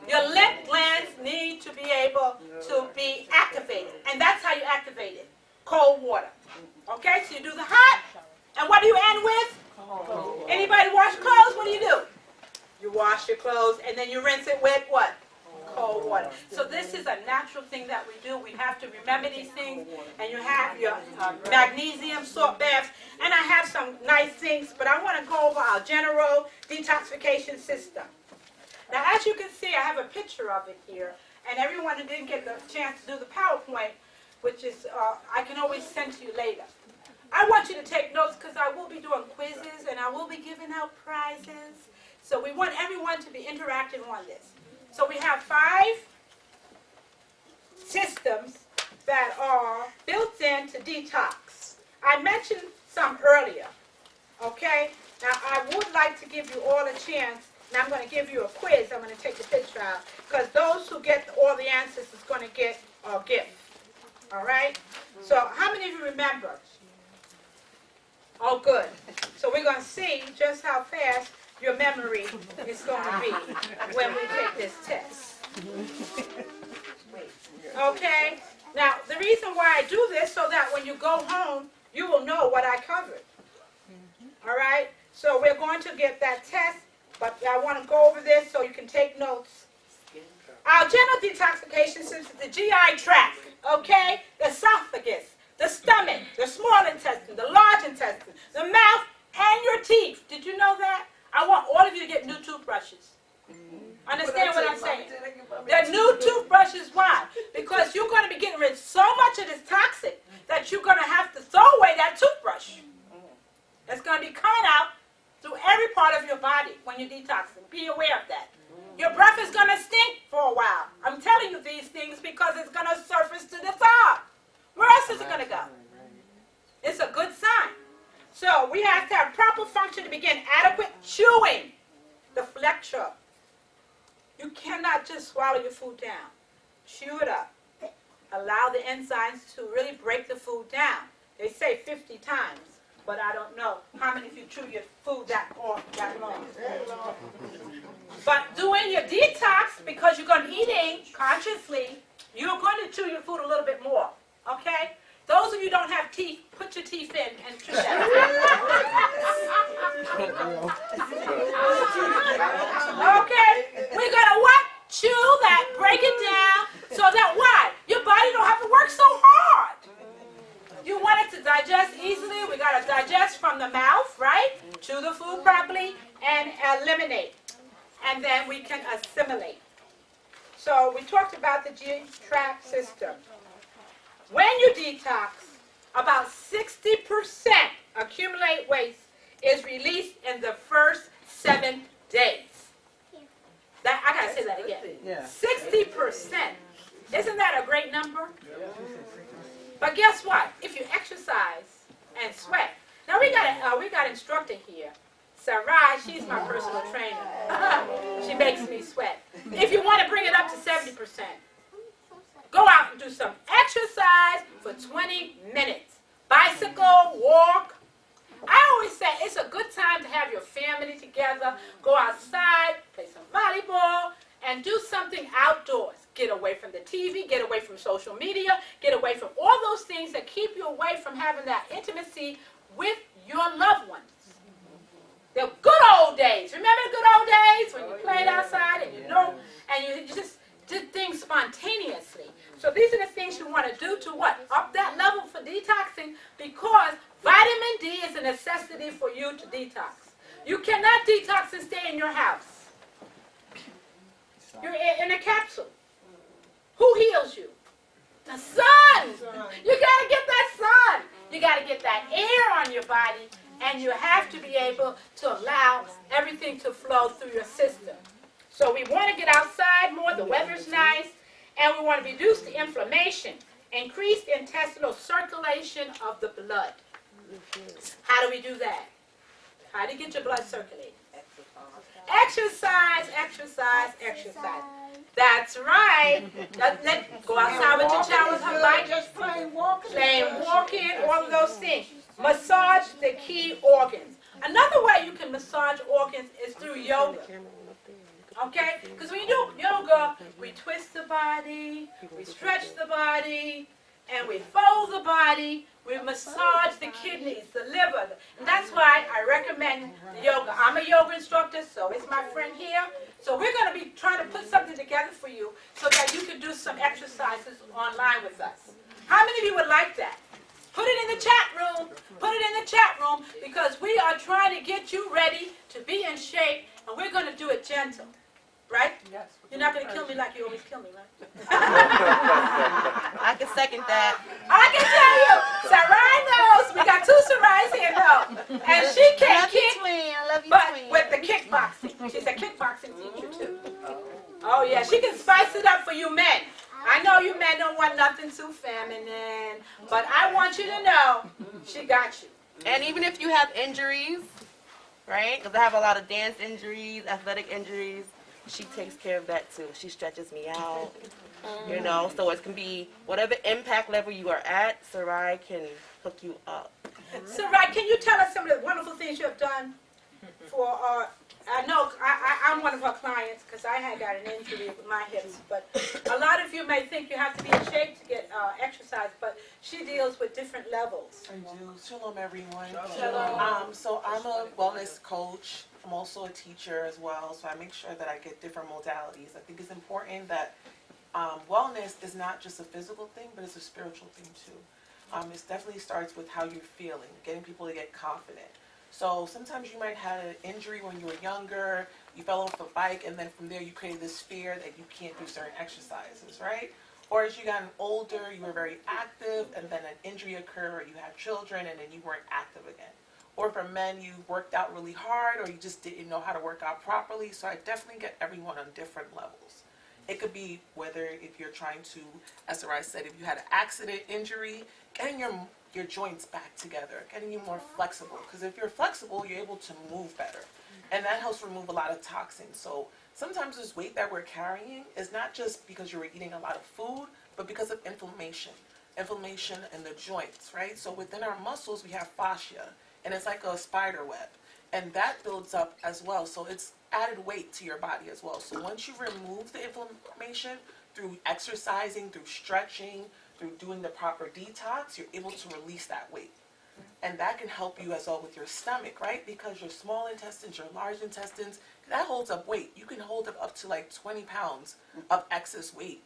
Your lymph glands need to be able to be activated. And that's how you activate it. Cold water. Okay, so you do the hot. And what do you end with? Anybody wash clothes? What do? You wash your clothes and then you rinse it with what? Cold water. So this is a natural thing that we do. We have to remember these things. And you have your magnesium salt baths. And I have some nice things, but I want to go over our general detoxification system. Now, as you can see, I have a picture of it here. And everyone who didn't get the chance to do the PowerPoint, which is, I can always send to you later. I want you to take notes because I will be doing quizzes and I will be giving out prizes. So we want everyone to be interacting on this. So we have 5 systems that are built into detox. I mentioned some earlier, okay? Now, I would like to give you all a chance. Now, I'm going to give you a quiz. I'm going to take the picture out because those who get all the answers is going to get a gift, all right? So how many of you remember? Oh, good. So we're going to see just how fast your memory is going to be when we take this test. Okay? Now, the reason why I do this so that when you go home, you will know what I covered. All right? So we're going to get that test, but I want to go over this so you can take notes. Our general detoxification system is the GI tract, okay? The esophagus, the stomach, the small intestine, the large intestine, the mouth, and your teeth. Did you know that? I want all of you to get new toothbrushes. Understand what I'm saying? They're new toothbrushes, why? Because you're going to be getting rid of so much of this toxic that you're going to have to throw away that toothbrush. It's going to be coming out through every part of your body when you're detoxing. Be aware of that. Your breath is going to stink for a while. I'm telling you these things because it's going to surface to the top. Where else is it going to go? It's a good sign. So we have to have proper function to begin adequate chewing. The flexure. You cannot just swallow your food down. Chew it up. Allow the enzymes to really break the food down. They say 50 times, but I don't know how many of you chew your food that long. But doing your detox, because you're going to be eating consciously, you're going to chew your food a little bit more. Okay? Those of you who don't have teeth, put your teeth in and chew that. Okay? We're going to what? Chew that, break it down, so that what? Your body don't have to work so hard. You want it to digest easily. We got to digest from the mouth, right? Chew the food properly and eliminate. And then we can assimilate. So we talked about the G-trap system. When you detox, about 60% accumulate waste is released in the first 7 days. That, I got to say that again. Yeah. 60%. Isn't that a great number? But guess what? If you exercise and sweat. Now we got an instructor here. Sarai, she's my personal trainer. She makes me sweat. If you want to bring it up to 70%, go out and do some exercise for 20 minutes. Bicycle, walk. I always say it's a good time to have your family together. Go outside, play some volleyball, and do something outdoors. Get away from the TV, get away from social media, get away from all those things that keep you away from having that intimacy with your loved ones. The good old days. Remember the good old days when you played outside and you just did things spontaneously. So these are the things you want to do to what? Up that level for detoxing, because vitamin D is a necessity for you to detox. You cannot detox and stay in your house. You're in a capsule. Who heals you? The sun. You got to get that sun. You got to get that air on your body, and you have to be able to allow everything to flow through your system. So we want to get outside more. The weather's nice. And we want to reduce the inflammation, increase the intestinal circulation of the blood. How do we do that? How do you get your blood circulating? Exercise, exercise, exercise. That's right. Go outside with your child with her bike. Just plain walking. Plain walking, all of those things. Massage the key organs. Another way you can massage organs is through yoga. Okay? Because when you do yoga, we twist the body, we stretch the body, and we fold the body. We massage the kidneys, the liver. And that's why I recommend the yoga. I'm a yoga instructor, so is my friend here. So we're going to be trying to put something together for you so that you can do some exercises online with us. How many of you would like that? Put it in the chat room. Put it in the chat room, because we are trying to get you ready to be in shape, and we're going to do it gentle. Right? Yes. You're not going to kill me like you always kill me, right? I can second that. I can tell you, Sarai knows. We got 2 Sarais here, no. And she can kick, but with the kickboxing. She's a kickboxing teacher, too. Oh, yeah. She can spice it up for you men. I know you men don't want nothing too feminine, but I want you to know she got you. And even if you have injuries, right? Because I have a lot of dance injuries, athletic injuries. She takes care of that too. She stretches me out, so it can be whatever impact level you are at, Sarai can hook you up. Sarai, can you tell us some of the wonderful things you have done for I know I'm one of her clients because I had got an injury with my hips, but a lot of you may think you have to be in shape to get exercise, but she deals with different levels. I do. Shalom, everyone. Shalom. So I'm a wellness coach. I'm also a teacher as well, so I make sure that I get different modalities. I think it's important that wellness is not just a physical thing, but it's a spiritual thing too. It definitely starts with how you're feeling, getting people to get confident. So sometimes you might have an injury when you were younger, you fell off a bike, and then from there you created this fear that you can't do certain exercises, right? Or as you gotten older, you were very active, and then an injury occurred, or you had children, and then you weren't active again. Or for men, you worked out really hard, or you just didn't know how to work out properly. So I definitely get everyone on different levels. It could be whether if you're trying to, as Sarai said, if you had an accident, injury, getting your joints back together, getting you more flexible. Because if you're flexible, you're able to move better. And that helps remove a lot of toxins. So sometimes this weight that we're carrying is not just because you were eating a lot of food, but because of inflammation. Inflammation in the joints, right? So within our muscles, we have fascia, and it's like a spider web. And that builds up as well. So it's added weight to your body as well. So once you remove the inflammation through exercising, through stretching, through doing the proper detox, you're able to release that weight. And that can help you as well with your stomach, right? Because your small intestines, your large intestines, that holds up weight. You can hold up to like 20 pounds of excess weight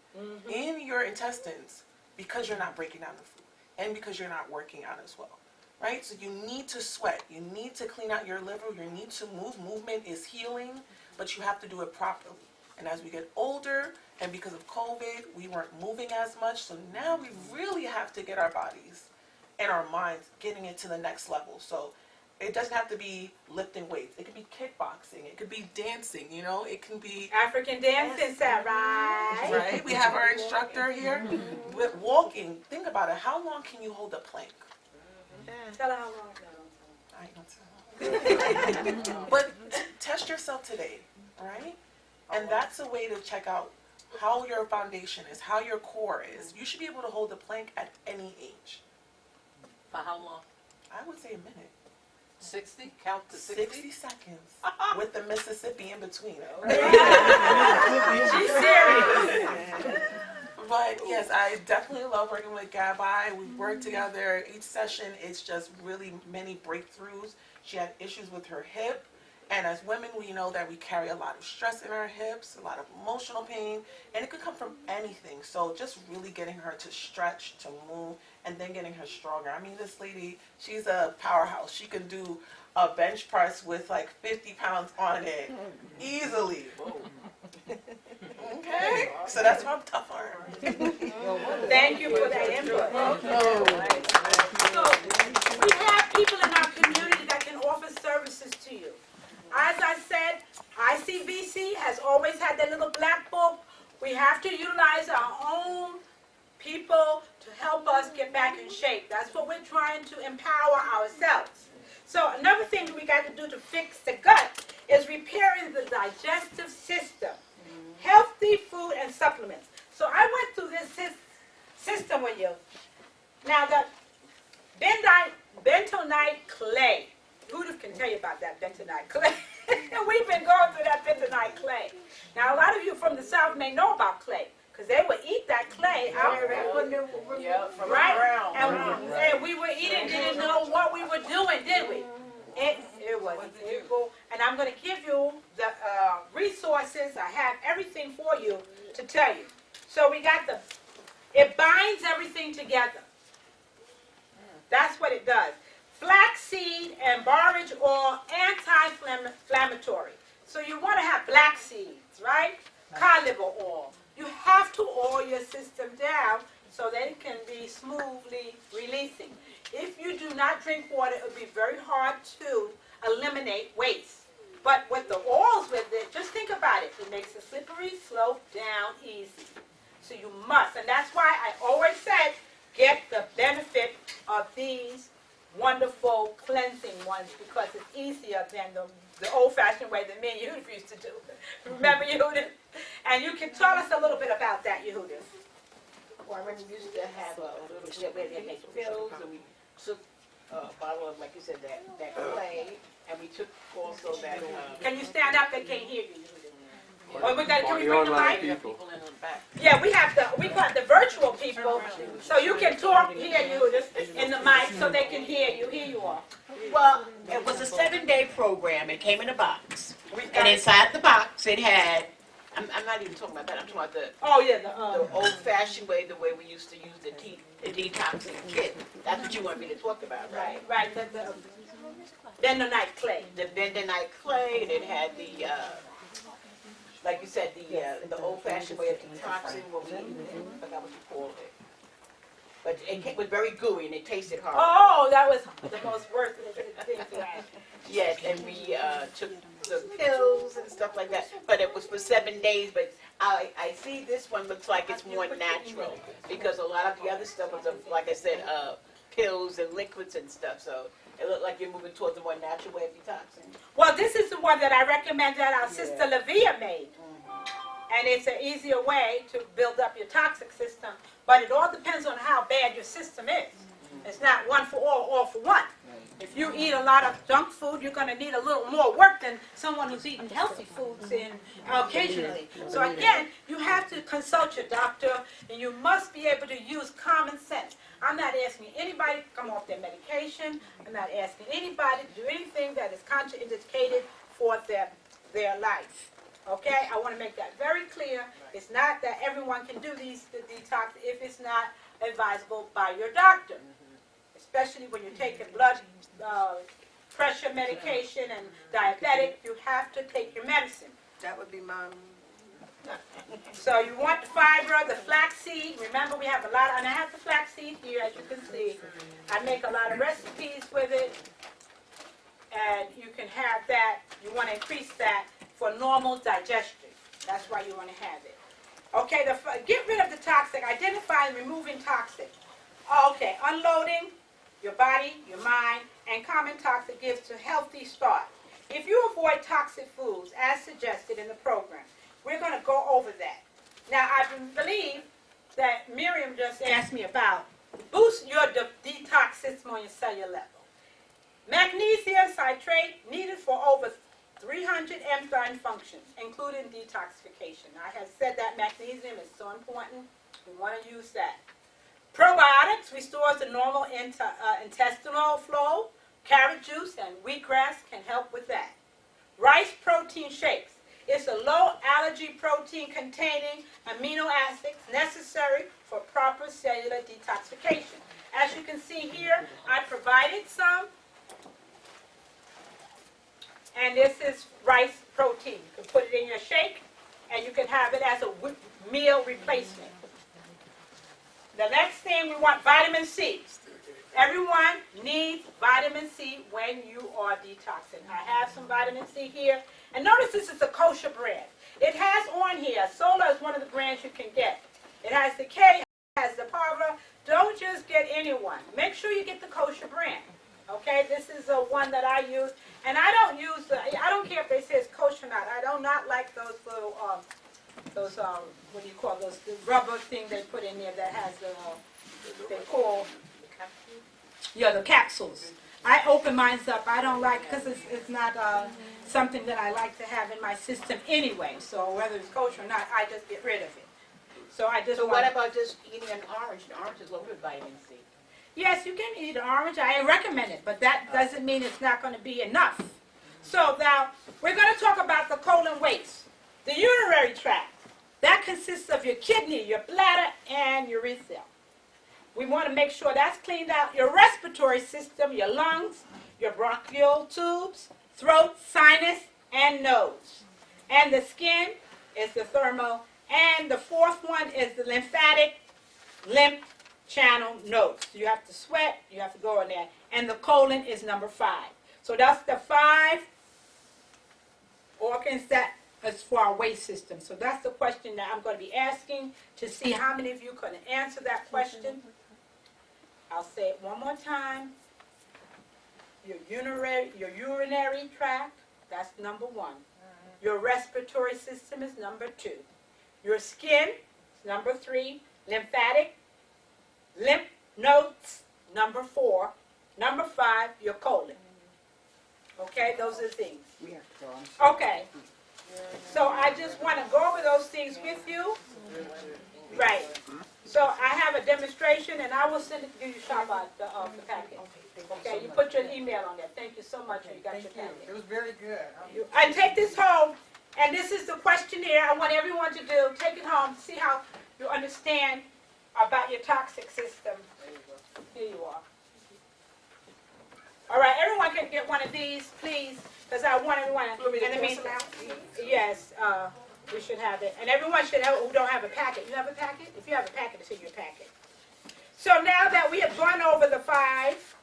in your intestines because you're not breaking down the food and because you're not working out as well, right? So you need to sweat. You need to clean out your liver. You need to move. Movement is healing, but you have to do it properly. And as we get older, and because of COVID, we weren't moving as much. So now we really have to get our bodies and our minds getting it to the next level. So it doesn't have to be lifting weights. It could be kickboxing. It could be dancing, you know. It can be African dancing, is that right? right. We have our instructor here. With walking, think about it. How long can you hold a plank? Tell her how long. I ain't gonna tell. But test yourself today, right? And that's a way to check out how your foundation is, how your core is. You should be able to hold a plank at any age. For how long? I would say a minute. 60? Count to 60 seconds with the Mississippi in between. She's serious. But yes, I definitely love working with Gabi. We work together. Each session, it's just really many breakthroughs. She had issues with her hip. And as women, we know that we carry a lot of stress in our hips, a lot of emotional pain, and it could come from anything. So just really getting her to stretch, to move, and then getting her stronger. I mean, this lady, she's a powerhouse. She can do a bench press with like 50 pounds on it easily. Okay? So that's why I'm tough on her. Thank you for that input. So we have people in our community that can offer services to you. As I said, ICBC has always had their little black book. We have to utilize our own people to help us get back in shape. That's what we're trying to empower ourselves. So another thing we got to do to fix the gut is repairing the digestive system. Healthy food and supplements. So I went through this system with you. Now the bentonite clay. Judith can tell you about that bentonite clay. We've been going through that bentonite clay. Now, a lot of you from the South may know about clay, because they would eat that clay out From right? around. And we were eating, didn't know what we were doing, did we? It was evil. And I'm going to give you the resources. I have everything for you to tell you. So we got it binds everything together. That's what it does. Flaxseed and borage oil, anti-inflammatory. So you want to have black seeds, right? Cod liver oil. You have to oil your system down so that it can be smoothly releasing. If you do not drink water, it will be very hard to eliminate waste. But with the oils with it, just think about it. It makes the slippery slope down easy. So you must. And that's why I always said, get the benefit of these wonderful cleansing ones, because it's easier than the old-fashioned way that me and Yehudith used to do. Remember, Yehudith? And you can tell us a little bit about that, Yehudith. Well, I remember we used to have a little shit where they make pills, and we took a bottle of, like you said, that clay, and we took also that. Can you stand up? They can't hear you, Yehudith. Or can we The bring the online mic? people. People in the back. Yeah, we got the virtual people, so you can talk here, Yehudith, in the mic, so they can hear you. Here you are. Well, it was a 7-day program. It came in a box. And inside the box, it had, I'm not even talking about that. I'm talking about the Oh, yeah, the old-fashioned way, the way we used to use the detoxing kit. That's what you want me to talk about, right? right, the bentonite clay. The bentonite clay, and it had the, like you said, said, the old-fashioned way of detoxing, what we, I forgot what you called it. But it was very gooey and it tasted horrible. Oh, that was the most worst thing to have. Yes, and we took the pills and stuff like that, but it was for 7 days. But I see this one looks like it's more natural because a lot of the other stuff was, like I said, pills and liquids and stuff. So it looked like you're moving towards a more natural way of detoxing. Well, this is the one that I recommend that our sister Lavia made. And it's an easier way to build up your toxic system. But it all depends on how bad your system is. It's not one for all for one. If you eat a lot of junk food, you're going to need a little more work than someone who's eating healthy foods occasionally. So again, you have to consult your doctor, and you must be able to use common sense. I'm not asking anybody to come off their medication. I'm not asking anybody to do anything that is contraindicated for their life. Okay, I want to make that very clear. It's not that everyone can do the detox if it's not advisable by your doctor, especially when you're taking blood pressure medication and diabetic. You have to take your medicine. That would be mine. So you want the fiber, the flaxseed. Remember, we have a lot, and I have the flaxseed here, as you can see. I make a lot of recipes with it, and you can have that. You want to increase that for normal digestion. That's why you want to have it. Okay, get rid of the toxic. Identify and removing toxic. Okay, unloading your body, your mind, and common toxic gives a healthy start. If you avoid toxic foods, as suggested in the program, we're going to go over that. Now, I believe that Miriam just asked me about boost your detox system on your cellular level. Magnesium citrate needed for over 300 enzyme functions, including detoxification. I have said that magnesium is so important. We want to use that. Probiotics restores the normal intestinal flow. Carrot juice and wheatgrass can help with that. Rice protein shakes. It's a low allergy protein containing amino acids necessary for proper cellular detoxification. As you can see here, I provided some. And this is rice protein. You can put it in your shake, and you can have it as a meal replacement. The next thing, we want vitamin C. Everyone needs vitamin C when you are detoxing. I have some vitamin C here. And notice this is a kosher brand. It has on here, Sola is one of the brands you can get. It has the K, it has the Parva. Don't just get anyone. Make sure you get the kosher brand. Okay, this is one that I use. And I don't use, I don't care if they say it's kosher or not. I do not like those little, what do you call those, the rubber thing they put in there that has the, they call, the capsules. I open mine up. I don't like, because it's not something that I like to have in my system anyway. So whether it's kosher or not, I just get rid of it. So I just So what about just eating an orange? The orange is loaded with vitamin C. Yes, you can eat orange. I recommend it, but that doesn't mean it's not going to be enough. So now, we're going to talk about the colon waste. The urinary tract. That consists of your kidney, your bladder, and your urethra. We want to make sure that's cleaned out. Your respiratory system, your lungs, your bronchial tubes, throat, sinus, and nose. And the skin is the thermal. And the fourth one is the lymphatic lymph channel nodes. You have to sweat, you have to go in there. And the colon is number 5. So that's the 5 organs that is for our waste system. So that's the question that I'm going to be asking to see how many of you can answer that question. I'll say it one more time. Your urinary tract, that's number 1. Your respiratory system is number 2. Your skin is number 3. Lymphatic, lymph nodes, number 4. Number 5, your colon. Okay, those are the things. Okay. So I just want to go over those things with you. Right. So I have a demonstration, and I will send it to you, Shabbat, the packet. Okay, you put your email on there. Thank you so much. You got your packet. It was very good. And take this home, and this is the questionnaire I want everyone to do. Take it home, see how you understand about your toxic system. Here you are. All right, everyone can get one of these, please, because I want everyone. You want me to and I mean, pass them out? yes. We should have it. And everyone should have, who don't have a packet. You have a packet? If you have a packet, it's in your packet. So now that we have gone over the 5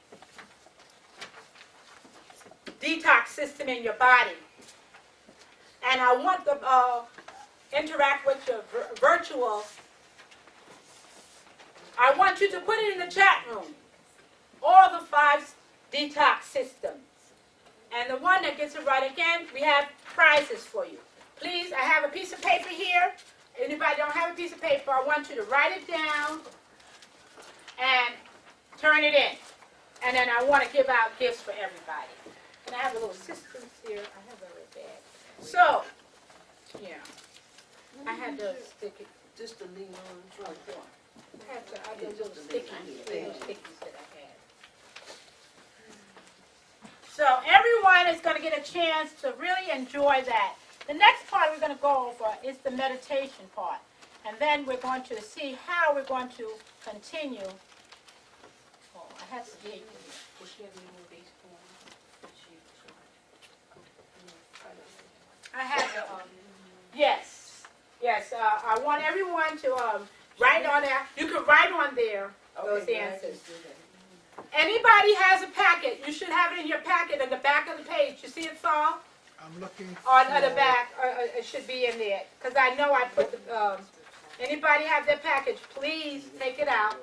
detox system in your body, and I want to interact with your virtual, I want you to put it in the chat room. All the 5 detox systems. And the one that gets it right again, we have prizes for you. Please, I have a piece of paper here. Anybody don't have a piece of paper, I want you to write it down and turn it in. And then I want to give out gifts for everybody. And I have a little assistance here. I have a little bag. So, yeah. I had to stick it. Just to lean on. I had little stickies that I had. So everyone is going to get a chance to really enjoy that. The next part we're going to go over is the meditation part. And then we're going to see how we're going to continue. Oh, I have to get I have yes. Yes, I want everyone to write on there. You can write on there those answers. Anybody has a packet, you should have it in your packet in the back of the page. You see it, Saul? I'm looking On the back, it should be in there. Because I know I put the, anybody have their package, please take it out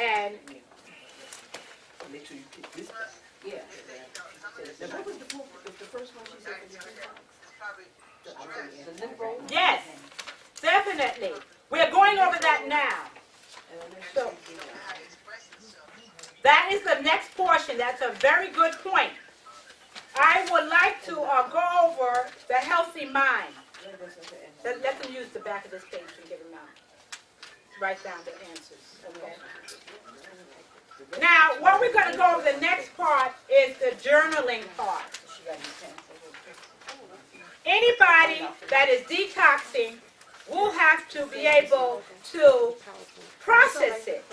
and Make sure you pick this back. Yeah. Now, what was the first one she said? The lip roll? yes, definitely. We're going over that now. So, that is the next portion. That's a very good point. I would like to go over the healthy mind. Let them use the back of this page and give them out. Write down the answers, okay? Now, what we're going to go over the next part is the journaling part. Anybody that is detoxing will have to be able to process it.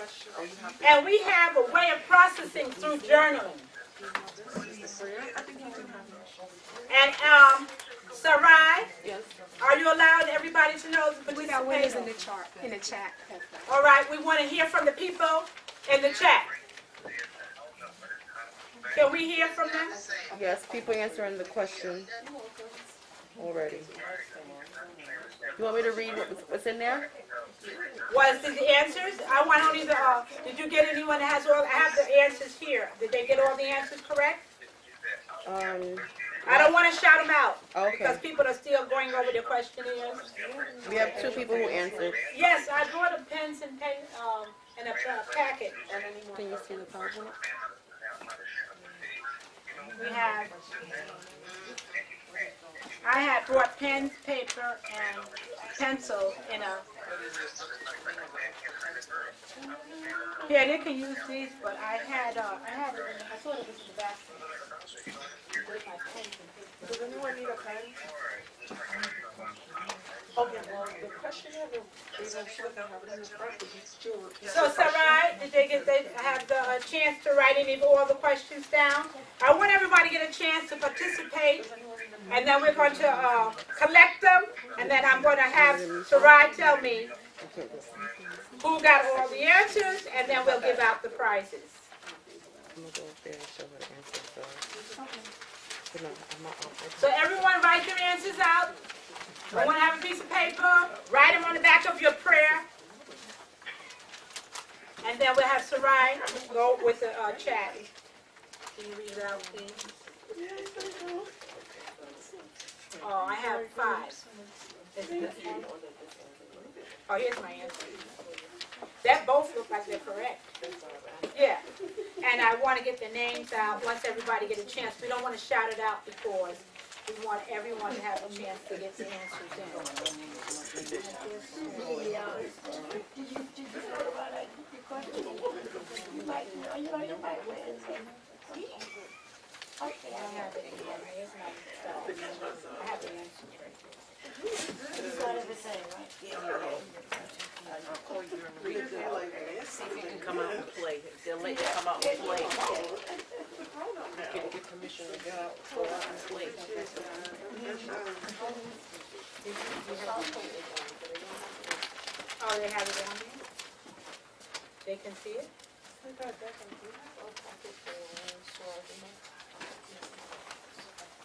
And we have a way of processing through journaling. And Sarai, are you allowed everybody to know the We got winners in participation? the chat. All right, we want to hear from the people in the chat. Can we hear from them? Yes, people answering the question already. You want me to read what's in there? Was the answers? I want only the. Did you get anyone that has all? I have the answers here. Did they get all the answers correct? I don't want to shout them out because Okay. people are still going over their questionnaires. We have 2 people who answered. Yes, I brought a pens and pen and a packet. Can you see the PowerPoint? We have. I had brought pens, paper, and pencil in a. Yeah, they can use these, but I had it. I thought it was in the basket. With my pens and paper. Does anyone need a pen? Okay, well, the questionnaire, they don't sure they have it in the front, but you still repeat the So, question. Sarai, did they have the chance to write any of all the questions down? I want everybody to get a chance to participate, and then we're going to collect them, and then I'm going to have Sarai tell me who got all the answers, and then we'll give out the prizes. I'm going to go up there and show her the answers. So. No, I'm not So everyone write your answers out. I want to have a piece of paper, write them on the back of your prayer, and then we'll have Sarai go with the chat. Can you read it out, please? Oh, I have 5. Oh, here's my answer. That both look like they're correct. Yeah. And I want to get the names out once everybody get a chance. We don't want to shout it out because we want everyone to have a chance to get the answers in. I have it in here. Here's my stuff. I have the answers right See if you can come out and play. They'll let you come out and play. Get permission to go out and play. Oh, they have it on there? They can see it?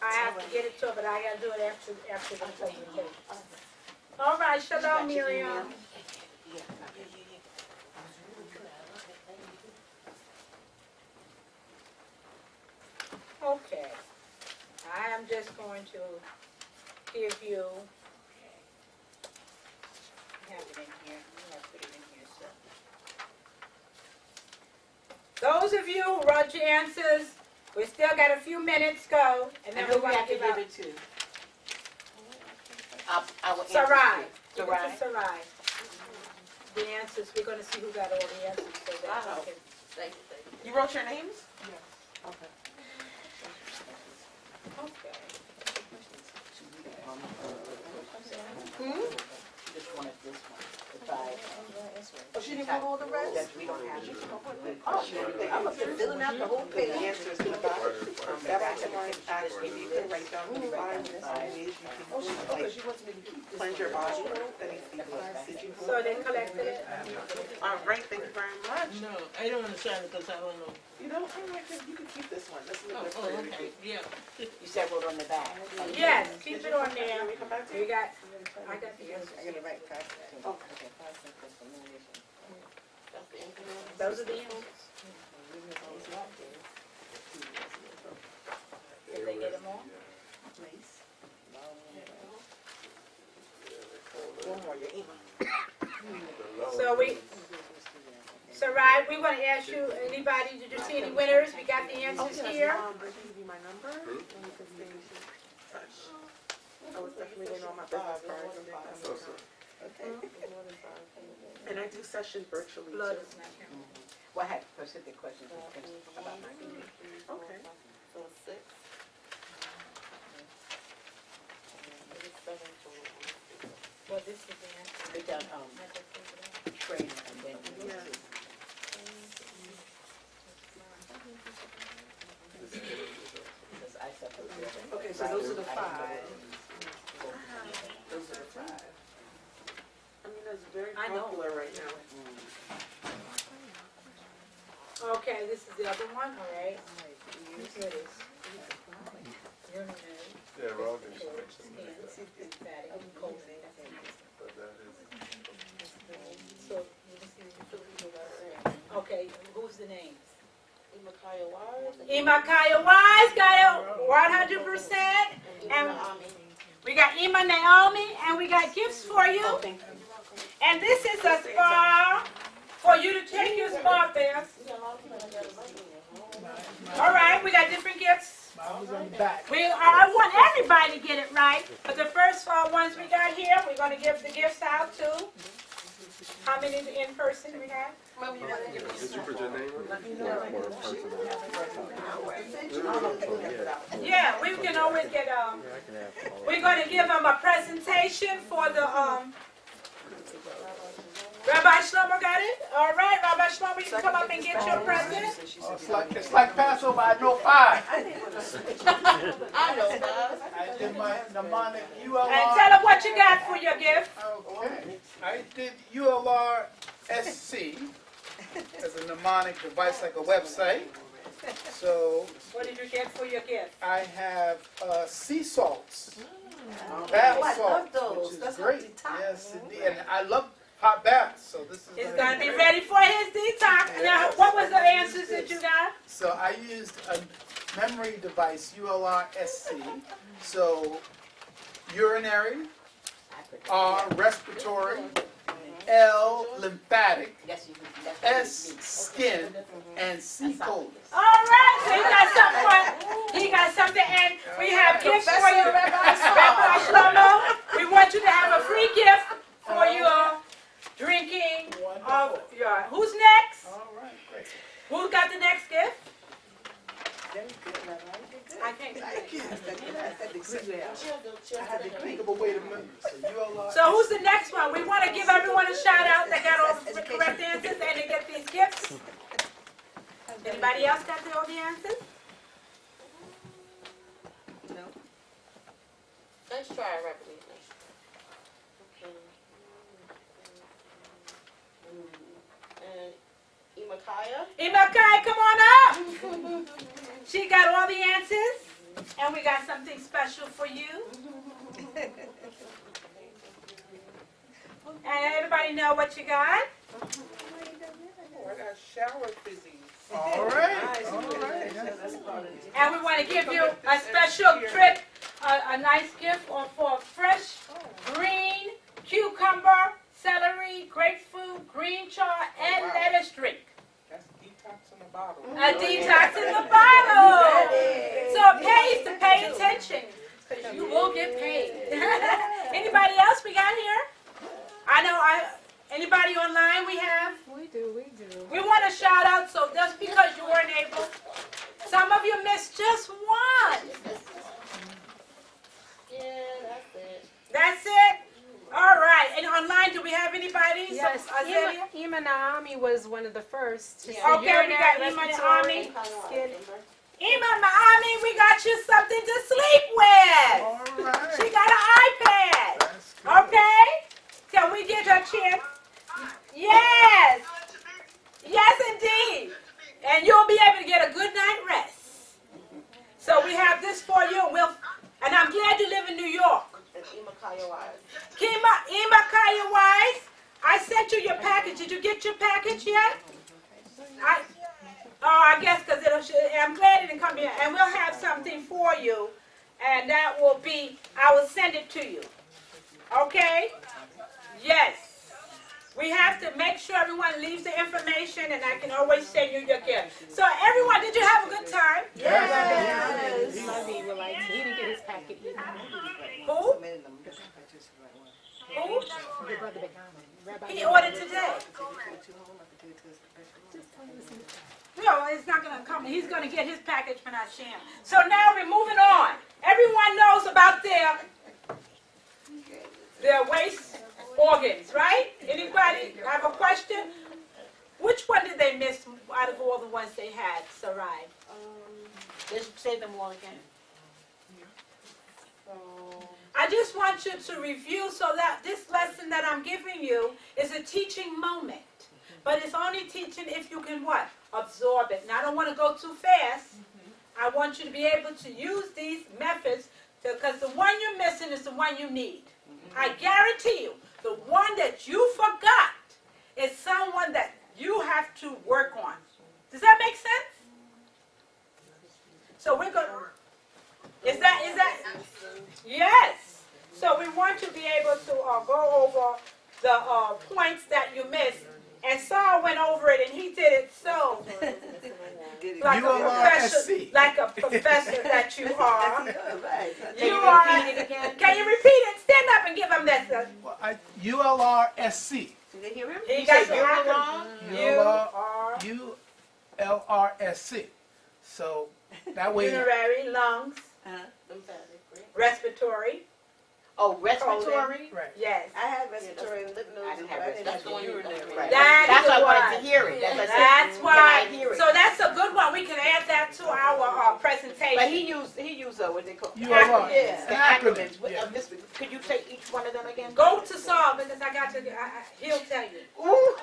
I have to get it to her, but I gotta do it after the presentation. All right, shalom, Miriam. Okay. I am just going to give you, I have it in here, I'm gonna put it in here, so. Those of you who wrote your answers, we still got a few minutes go, and then And we're who we gonna have to give give out. it to? Our answers Sarai. to. Give it to Sarai. The answers, we're gonna see who got all the answers, so that we can. Thank you. You wrote your names? Okay. Okay. Just wanted this one, the five. Oh, she didn't put all the rest? That we don't have. I was filling out the whole page. Answers to the box. That I can actually need to write down the five ways you can, because she wants me to keep cleanse your body. That needs to be cleansed. Did you? So they collected it? All right, thank you very much. No, I don't understand it because I don't know. You know, you can keep this one. That's a little bit Oh, pretty. okay, yeah. You said wrote on the back. Yes, keep it on there. Can we come back to We you? got, I got the answers. Okay. Those are the answers. Did they get them all? So Sarai, we want to ask you, anybody, did you see any winners? We got the answers here. Give you my number. Then you can stay in touch. I was definitely going on my business cards. And I do sessions virtually Blood too. is not here. Well, I have specific questions about my community. Okay. Well, this is the answer. They done, I just figured it out. training and then. Yeah. Because I separated. Okay, so those are the five. Those are the five. I mean, that's very I know. popular right now. Okay, this is the other one, all right. Here it is. Urinary, Yeah, we're all doing skin, something like that. lymphatic, colon. But that So, okay, who's the names? Imakaya Wise got it 100%. And we got Ima Naomi, and we got gifts for you. And this is a spa for you to take your spa bath. All right, we got different gifts. I want everybody to get it right. But the first ones we got here, we're going to give the gifts out to. How many in person we have? Did you put your name on it? Yeah, we can always get, we're going to give them a presentation for the, Rabbi Shlomo got it? All right, Rabbi Shlomo, you can come up and get your present. It's like Passover, I know five. I know, guys. I did my mnemonic ULR. And tell them what you got for your gift. Okay. I did ULR SC as a mnemonic device, like a website. So What did you get for your gift? I have sea salts, bath I love salts, those. which is That's great. not detox. Yes, indeed. And I love hot baths, so this is. He's going to be ready for his detox. Now, what was the answers that you got? So I used a memory device, ULR SC. So urinary, R respiratory, L lymphatic, Yes, you can. S skin, and C colon. All right, so he got something, and we have gifts for you, Rabbi Shlomo. We want you to have a free gift for your drinking of your. Who's next? All right, great. Who got the next gift? I can't. Thank you. I had to think of a way to remember. So ULR. So who's the next one? We want to give everyone a shout out that got all the correct answers and to get these gifts. Anybody else got all the answers? Let's try it rapidly. Imakai, come on up. She got all the answers, and we got something special for you. And everybody know what you got? Oh, I got shower fizzies. All right. All right. And we want to give you a special trip, a nice gift for a fresh green cucumber, celery, grapefruit, green char, and lettuce drink. That's detox in the bottle. A detox in the bottle. So it pays to pay attention, because you will get paid. Anybody else we got here? I know anybody online we have? We do. We want a shout out, so just because you weren't able, some of you missed just one. Yeah, that's it. That's it? All right. And online, do we have anybody? Yes, Azalea? Ima Naomi was one of the first. To see Okay, we got urinary, Ima respiratory, Naomi. skin. Ima Miami, we got you something to sleep with. All right. She got an iPad. That's good. Okay? Can we get her chance? Yes. Yes, indeed. And you'll be able to get a good night rest. So we have this for you, and I'm glad you live in New York. Ima Kaya Wise, I sent you your package. Did you get your package yet? I guess because I'm glad it didn't come here. And we'll have something for you, and that will be, I will send it to you. Okay? Yes. We have to make sure everyone leaves the information, and I can always send you your gift. So everyone, did you have a good time? Yes. He didn't get his packet either. Who? Who? He ordered today. No, it's not going to come. He's going to get his package when I share. So now we're moving on. Everyone knows about their waste organs, right? Anybody have a question? Which one did they miss out of all the ones they had, Sarai? Just say them all again. I just want you to review so that this lesson that I'm giving you is a teaching moment. But it's only teaching if you can what? Absorb it. Now, I don't want to go too fast. I want you to be able to use these methods because the one you're missing is the one you need. I guarantee you, the one that you forgot is someone that you have to work on. Does that make sense? So we're going to... Is that... Yes. So we want to be able to go over the points that you missed. And Saul went over it, and he did it so like a professor that you are. You are. Can you repeat it? Stand up and give him this. ULRSC. Did they hear him? He got the ULRSC. So that way. urinary, lungs, respiratory. Oh, respiratory? Right. Yes. I had respiratory and lymph nodes. I didn't have but I didn't have respiratory. urinary. Right. That's That's why I the wanted one. to hear it. That's That's why. Can I hear it? So that's a good one. We can add that to our presentation. But he used what they call ULR. Yeah. the acronyms. Yeah. Could you say each one of them again? Go to Saul because I got to. He'll tell you. Ooh.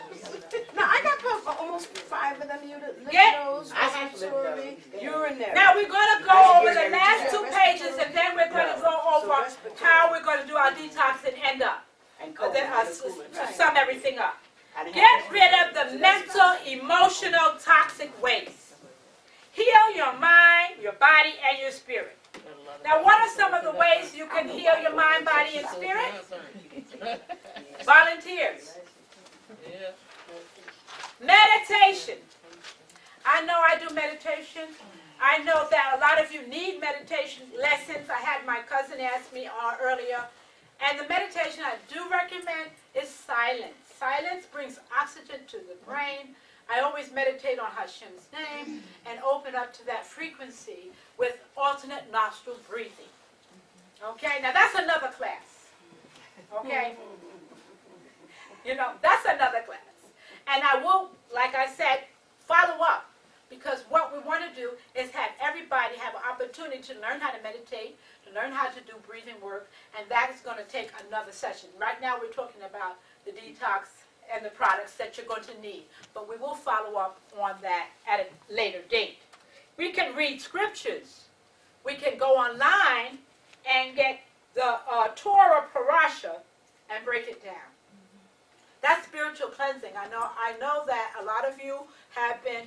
No, I got almost 5 of them. Lymph Yeah. nodes, I had respiratory, urinary. Now we're going to go over the last 2 pages, and then we're going to go over how we're going to do our detox and end up. And To sum everything up. I didn't Get have rid of the mental, emotional, toxic waste. Heal your mind, your body, and your spirit. Now, what are some of the ways you can heal your mind, body, and spirit? Volunteers. Meditation. I know I do meditation. I know that a lot of you need meditation lessons. I had my cousin ask me earlier. And the meditation I do recommend is silence. Silence brings oxygen to the brain. I always meditate on Hashem's name and open up to that frequency with alternate nostril breathing. Okay, now that's another class. Okay? You know, that's another class. And I will, like I said, follow up. Because what we want to do is have everybody have an opportunity to learn how to meditate, to learn how to do breathing work, and that is going to take another session. Right now we're talking about the detox and the products that you're going to need. But we will follow up on that at a later date. We can read scriptures. We can go online and get the Torah Parasha and break it down. That's spiritual cleansing. I know that a lot of you have been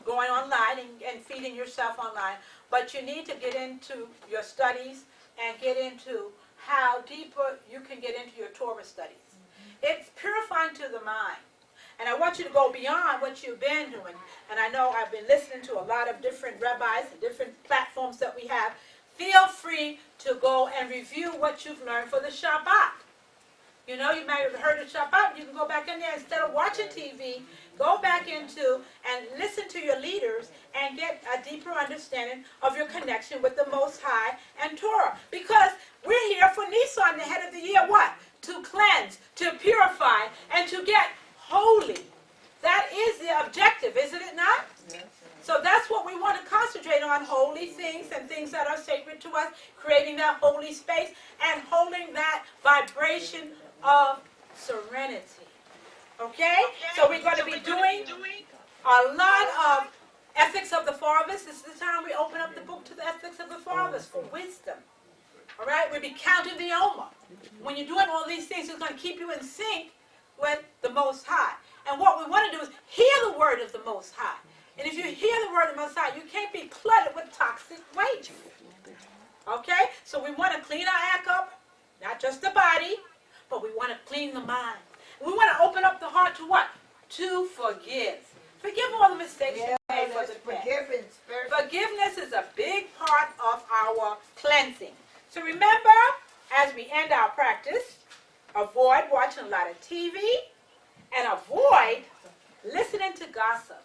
going online and feeding yourself online, but you need to get into your studies and get into how deeper you can get into your Torah studies. It's purifying to the mind. And I want you to go beyond what you've been doing. And I know I've been listening to a lot of different rabbis and different platforms that we have. Feel free to go and review what you've learned for the Shabbat. You know, you might have heard of Shabbat. You can go back in there instead of watching TV. Go back into and listen to your leaders and get a deeper understanding of your connection with the Most High and Torah. Because we're here for Nisan, the head of the year, what? To cleanse, to purify, and to get holy. That is the objective, isn't it not? Yes. So that's what we want to concentrate on, holy things and things that are sacred to us, creating that holy space and holding that vibration of serenity. Okay? So we're going to be doing a lot of ethics of the fathers. This is the time we open up the book to the ethics of the fathers for wisdom. All right? We'll be counting the Omer. When you're doing all these things, it's going to keep you in sync with the Most High. And what we want to do is hear the word of the Most High. And if you hear the word of the Most High, you can't be cluttered with toxic waste. Okay? So we want to clean our act up, not just the body, but we want to clean the mind. We want to open up the heart to what? To forgive. Forgive all the mistakes you made for the past. Forgiveness is a big part of our cleansing. So remember, as we end our practice, avoid watching a lot of TV and avoid listening to gossip.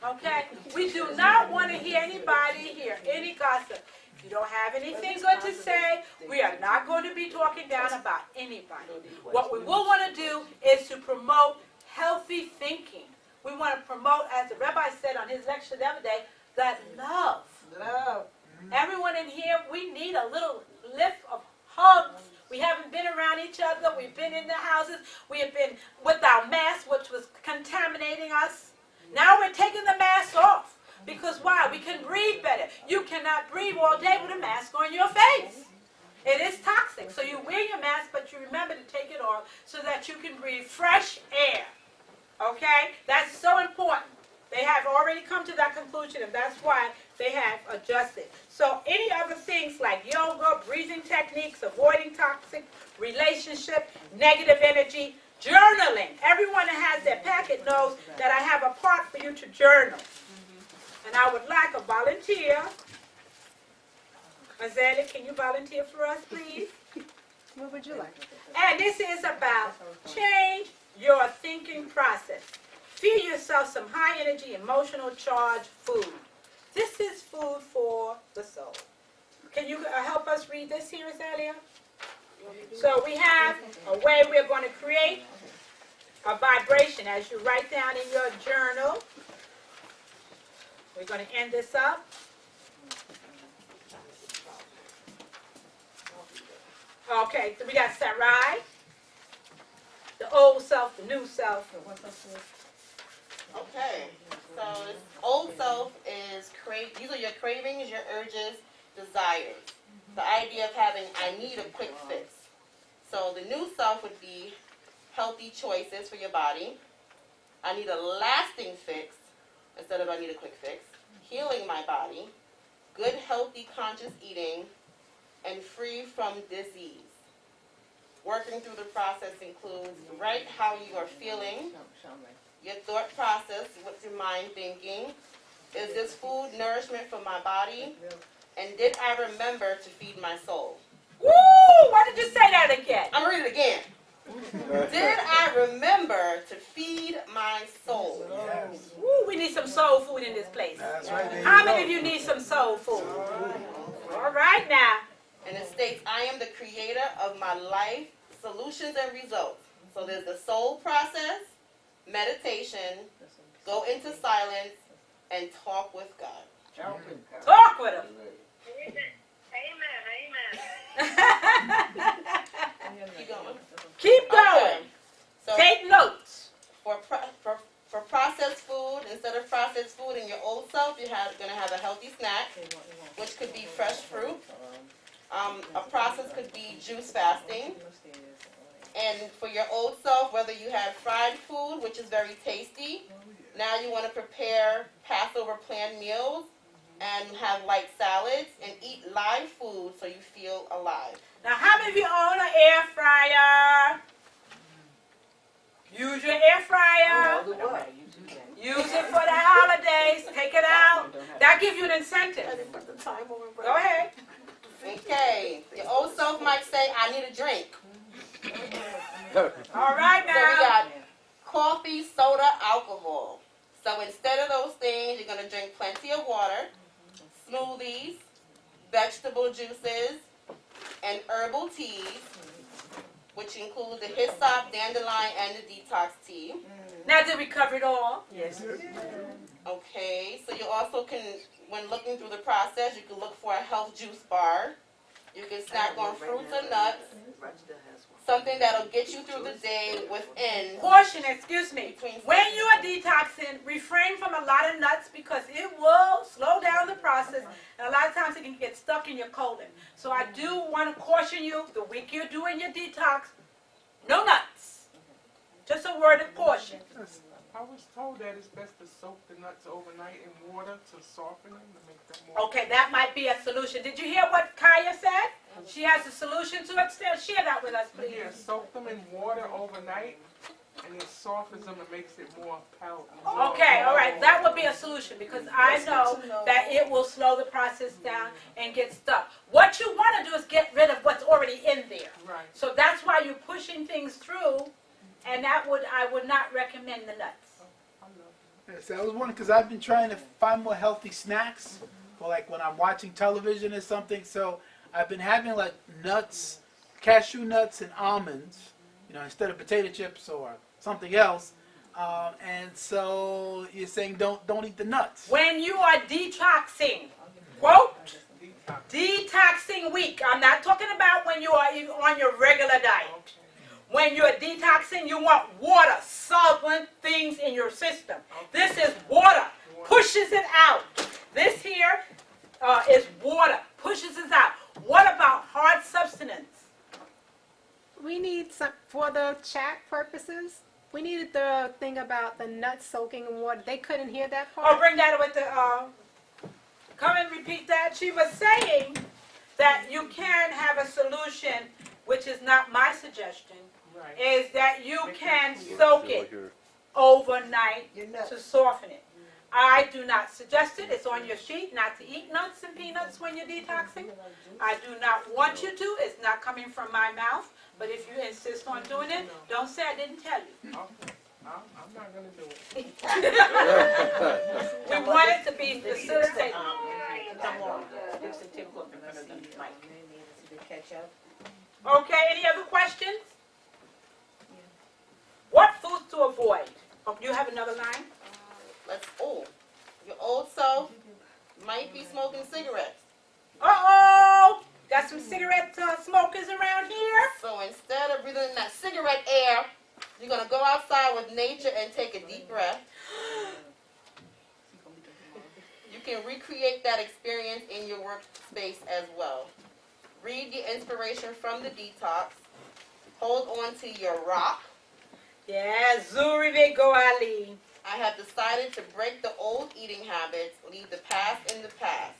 Okay? We do not want to hear anybody hear any gossip. If you don't have anything good to say, we are not going to be talking down about anybody. What we will want to do is to promote healthy thinking. We want to promote, as the rabbi said on his lecture the other day, that love. Love. Everyone in here, we need a little lift of hugs. We haven't been around each other. We've been in the houses. We have been with our mask, which was contaminating us. Now we're taking the mask off. Because why? We can breathe better. You cannot breathe all day with a mask on your face. It is toxic. So you wear your mask, but you remember to take it off so that you can breathe fresh air. Okay? That's so important. They have already come to that conclusion, and that's why they have adjusted. So any other things like yoga, breathing techniques, avoiding toxic relationship, negative energy, journaling. Everyone that has their packet knows that I have a part for you to journal. And I would like a volunteer. Azalea, can you volunteer for us, please? What would you like? And this is about change your thinking process. Feed yourself some high energy, emotional charge food. This is food for the soul. Can you help us read this here, Azalea? So we have a way we're going to create a vibration as you write down in your journal. We're going to end this up. Okay, so we got Sarai, the old self, the new self. Okay, so this old self is these are your cravings, your urges, desires. The idea of having, I need a quick fix. So the new self would be healthy choices for your body. I need a lasting fix instead of I need a quick fix. Healing my body, good healthy conscious eating, and free from disease. Working through the process includes write how you are feeling, your thought process, what's your mind thinking, is this food nourishment for my body, and did I remember to feed my soul? Woo! Why did you say that again? I'm going to read it again. Did I remember to feed my soul? Yes. Woo, we need some soul food in this place. That's right. There How you many go. of you need some soul food? All right now. And it states, I am the creator of my life, solutions, and results. So there's the soul process, meditation, go into silence, and talk with God. Talk with him. Amen. Keep going. Keep going. Okay. So Take notes. you're going to have a healthy snack, which could be fresh fruit. A process could be juice fasting. And for your old self, whether you had fried food, which is very tasty, now you want to prepare Passover planned meals and have light salads and eat live food so you feel alive. Now, how many of you own an air fryer? Use your air fryer. Use it for the holidays. Take it out. That gives you an incentive. Go ahead. Okay. Your old self might say, I need a drink. All right So we now. got coffee, soda, alcohol. So instead of those things, you're going to drink plenty of water, smoothies, vegetable juices, and herbal teas, which include the hyssop, dandelion, and the detox tea. Now that we covered all. Yes. Okay, so you also can, when looking through the process, you can look for a health juice bar. You can snack on fruits or nuts, something that'll get you through the day within. Caution, excuse me. When you are detoxing, refrain from a lot of nuts because it will slow down the process, and a lot of times it can get stuck in your colon. So I do want to caution you, the week you're doing your detox, no nuts. Just a word of caution. I was told that it's best to soak the nuts overnight in water to soften them, to make them more. Okay, that might be a solution. Did you hear what Kaya said? She has a solution to it. Share that with us, please. Yeah, soak them in water overnight, and it softens them and makes it more palatable. Okay, all right. That would be a solution because I know that it will slow the process down and get stuck. What you want to do is get rid of what's already in there. Right. So that's why you're pushing things through, and I would not recommend the nuts. Yes, I was wondering because I've been trying to find more healthy snacks for like when I'm watching television or something. So I've been having like nuts, cashew nuts and almonds, instead of potato chips or something else. And so you're saying don't eat the nuts. When you are detoxing, quote, detoxing week. I'm not talking about when you are on your regular diet. When you're detoxing, you want water, solvent things in your system. This is water, pushes it out. This here is water, pushes it out. What about hard substance? We need some, for the chat purposes, we needed the thing about the nuts soaking in water. They couldn't hear that Oh, part. bring that with the, come and repeat that. She was saying that you can have a solution, which is not my suggestion, Right. is that you can soak it overnight to soften it. I do not suggest it. It's on your sheet not to eat nuts and peanuts when you're detoxing. I do not want you to. It's not coming from my mouth. But if you insist on doing it, don't say I didn't tell you. Okay. I'm not going to do it. We want it to be facilitated. Tamar, fix the table in front of the mic. Okay, any other questions? What foods to avoid? Oh, you have another line? Your old self might be smoking cigarettes. Uh-oh! Got some cigarette smokers around here? So instead of breathing in that cigarette air, you're going to go outside with nature and take a deep breath. You can recreate that experience in your workspace as well. Read the inspiration from the detox. Hold on to your rock. Yeah, Zuri Vego Ali. I have decided to break the old eating habits, leave the past in the past.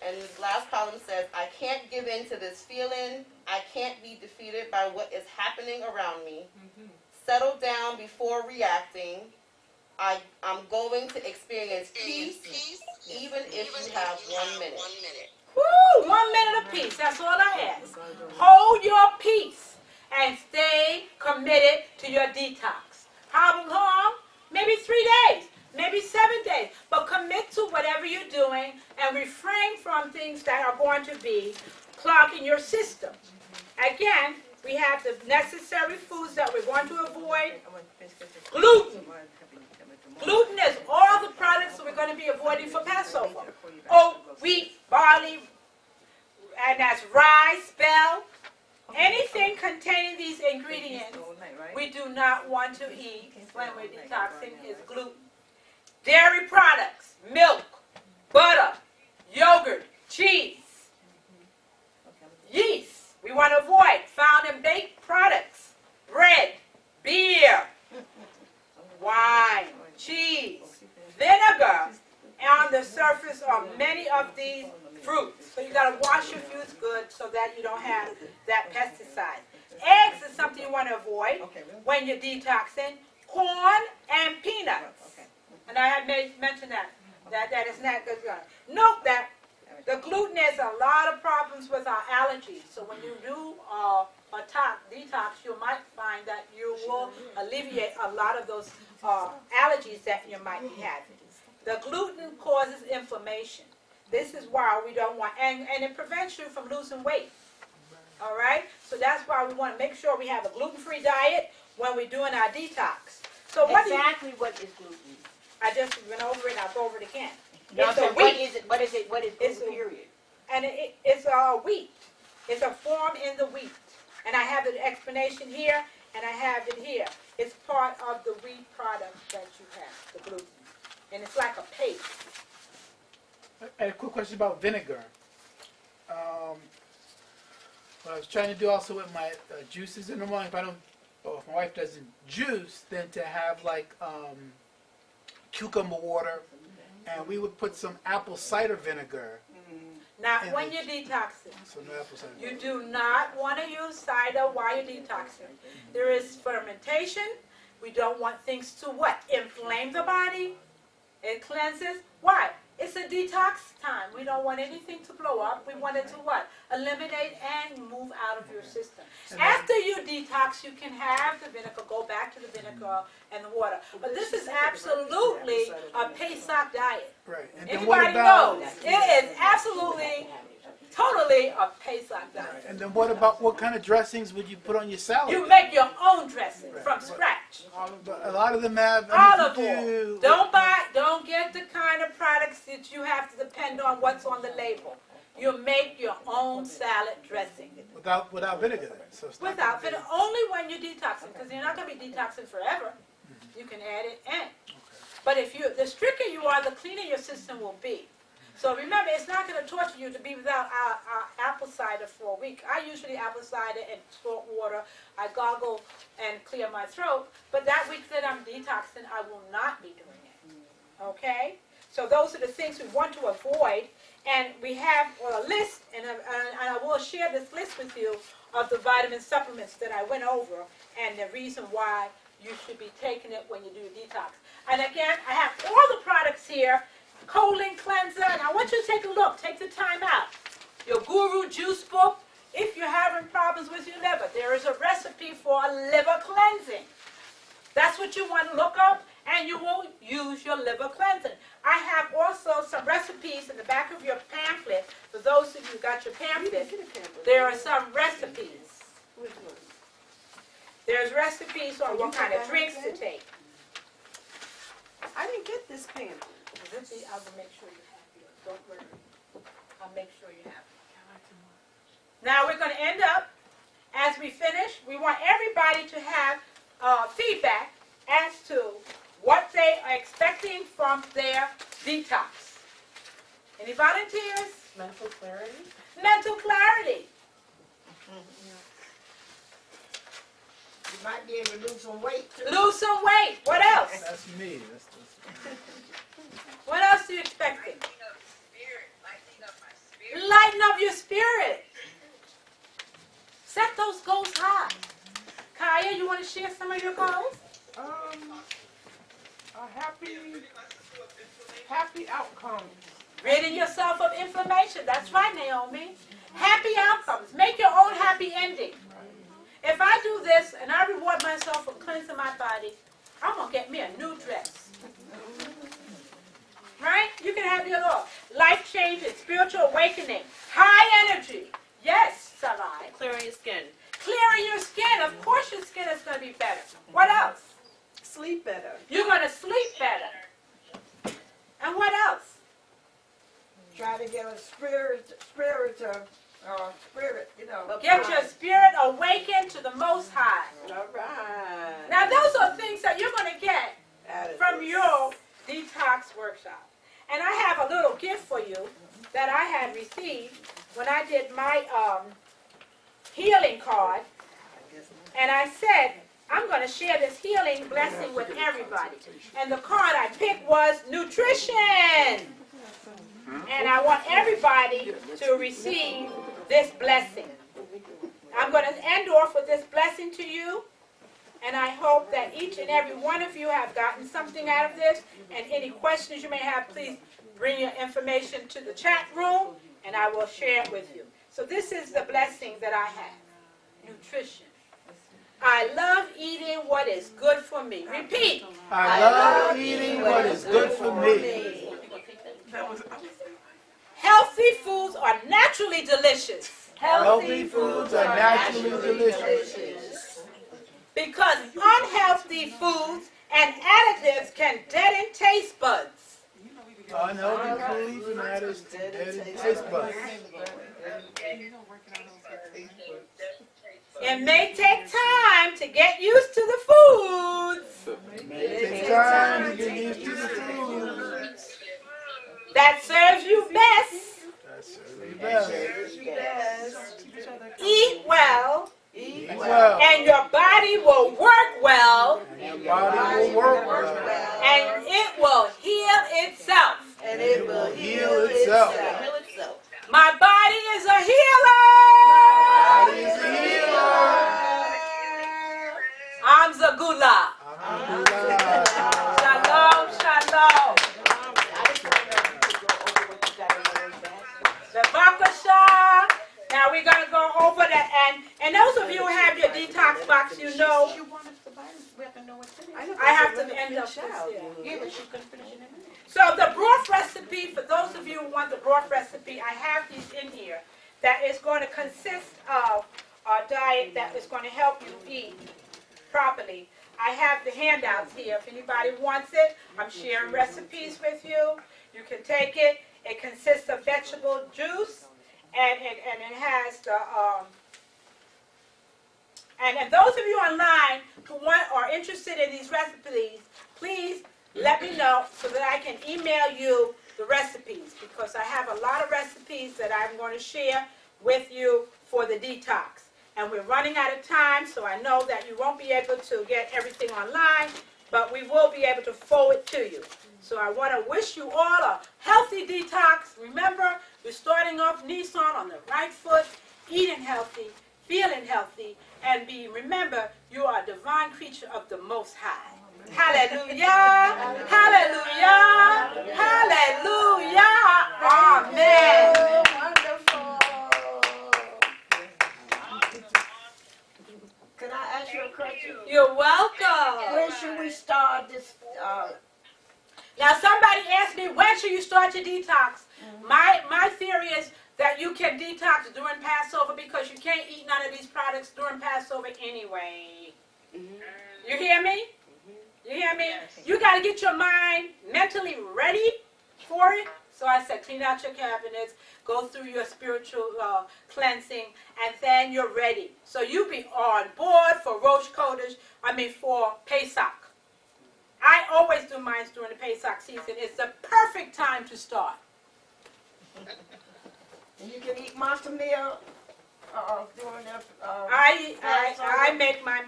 And this last column says, I can't give in to this feeling. I can't be defeated by what is happening around me. Settle down before reacting. I'm going to experience peace, even if you have 1 minute. Woo! 1 minute of peace. That's all I ask. Hold your peace and stay committed to your detox. How long? Maybe 3 days. Maybe 7 days. But commit to whatever you're doing and refrain from things that are going to be clogging your system. Again, we have the necessary foods that we're going to avoid. Gluten. Gluten is all the products that we're going to be avoiding for Passover. Oat, wheat, barley, and that's rye, spell. Anything containing these ingredients we do not want to eat when we're detoxing is gluten. dairy products, milk, butter, yogurt, cheese, yeast. We want to avoid found in baked products, bread, beer, wine, cheese, vinegar on the surface of many of these fruits. So you got to wash your fruits good so that you don't have that pesticide. Eggs is something you want to avoid when you're detoxing. Corn and peanuts. And I had mentioned that is not good. Note that the gluten has a lot of problems with our allergies. So when you do a detox, you might find that you will alleviate a lot of those allergies that you might be having. The gluten causes inflammation. This is why we don't want, and it prevents you from losing weight. All right? So that's why we want to make sure we have a gluten-free diet when we're doing our detox. So what What is gluten? I just went over it, I'll go over it again. No, It's a what wheat. is it? What is it? What is It's gluten, a- period? And it's a wheat. It's a form in the wheat. And I have the explanation here, and I have it here. It's part of the wheat product that you have, the gluten. And it's like a paste. A quick question about vinegar. What I was trying to do also with my juices in the morning, if my wife doesn't juice, then to have like cucumber water, and we would put some apple cider vinegar. Now, And when the- you're detoxing, So no apple cider. you do not want to use cider while you're detoxing. There is fermentation. We don't want things to what? Inflame the body. It cleanses. Why? It's a detox time. We don't want anything to blow up. We want it to what? Eliminate and move out of your system. After you detox, you can have the vinegar, go back to the vinegar and the water. But this is absolutely a Pesach diet. Right. And then what Anybody about? knows? It is absolutely, totally a Pesach diet. And then what about what kind of dressings would you put on your salad? You make your own dressing from scratch. But a lot of them have Olive if you oil. do- Don't get the kind of products that you have to depend on what's on the label. You make your own salad dressing. without vinegar. Then. So it's not Without gonna it, only when you're detoxing, because you're not going to be detoxing forever. You can add it in. But the stricter you are, the cleaner your system will be. So remember, it's not going to torture you to be without our apple cider for a week. I usually apple cider and salt water. I gargle and clear my throat. But that week that I'm detoxing, I will not be doing it. Okay? So those are the things we want to avoid. And we have a list, and I will share this list with you of the vitamin supplements that I went over and the reason why you should be taking it when you do detox. And again, I have all the products here. Colon cleanser, and I want you to take a look. Take the time out. Your Guru Juice book. If you're having problems with your liver, there is a recipe for a liver cleansing. That's what you want to look up, and you will use your liver cleansing. I have also some recipes in the back of your pamphlet. For those of you who got your pamphlet, there are some recipes. There's recipes on what kind of drinks to take. I didn't get this pamphlet. I will make sure you have yours. Don't worry. I'll make sure you have it. Now we're going to end up, as we finish, we want everybody to have feedback as to what they are expecting from their detox. Any volunteers? Mental clarity. Mental clarity. You might be able to lose some weight too. Lose some weight. What else? That's me. That's What else are you expecting? Lighten up your spirit. Set those goals high. Kaya, you want to share some of your goals? A happy outcome. Ridding yourself of inflammation. That's right, Naomi. Happy outcomes. Make your own happy ending. If I do this and I reward myself for cleansing my body, I'm going to get me a new dress. Right? You can have your all. Life changing, spiritual awakening, high energy. Yes, Sarai. Clearing your skin. Clearing your skin. Of course your skin is going to be better. What else? Sleep better. You're going to sleep better. And what else? Try to get a spirit, you know. Get your spirit awakened to the Most High. All right. Now those are things that you're going to get Out of from this. your detox. detox workshop. And I have a little gift for you that I had received when I did my healing card. And I said, I'm going to share this healing blessing with everybody. And the card I picked was nutrition. And I want everybody to receive this blessing. I'm going to end off with this blessing to you. And I hope that each and every one of you have gotten something out of this. And any questions you may have, please bring your information to the chat room, and I will share it with you. So this is the blessing that I have. Nutrition. I love eating what is good for me. Repeat. I love eating what is good for me. Healthy foods are naturally delicious. Healthy foods are naturally delicious. Because unhealthy foods and additives can deaden taste buds. Unhealthy foods and added taste buds. It may take time to get used to the foods Take time to get used to the foods. that serves you best. That's really best. Eat well, Eat well. and your body will work well, Your body will work well. and it will heal itself. And it will heal itself. My body is a healer. Body is a healer. I'm Zagula. Shalom, shalom. The Bakasha. Now we're going to go over that. And those of you who have your detox box, you know I have to end up this year. So the broth recipe, for those of you who want the broth recipe, I have these in here that is going to consist of a diet that is going to help you eat properly. I have the handouts here. If anybody wants it, I'm sharing recipes with you. You can take it. It consists of vegetable juice, and it has the and those of you online who are interested in these recipes, please let me know so that I can email you the recipes, because I have a lot of recipes that I'm going to share with you for the detox. And we're running out of time, so I know that you won't be able to get everything online, but we will be able to forward to you. So I want to wish you all a healthy detox. Remember, we're starting off Nissan on the right foot, eating healthy, feeling healthy, and remember, you are a divine creature of the Most High. Hallelujah! Hallelujah! Hallelujah! Amen. Can I ask you a question? You're welcome. When should we start this? Now, somebody asked me, when should you start your detox? My theory is that you can detox during Passover, because you can't eat none of these products during Passover anyway. You hear me? You hear me? You got to get your mind mentally ready for it. So I said, clean out your cabinets, go through your spiritual cleansing, and then you're ready. So you be on board for Rosh Chodesh, for Pesach. I always do mine during the Pesach season. It's the perfect time to start. And you can eat matzo meal during the I make my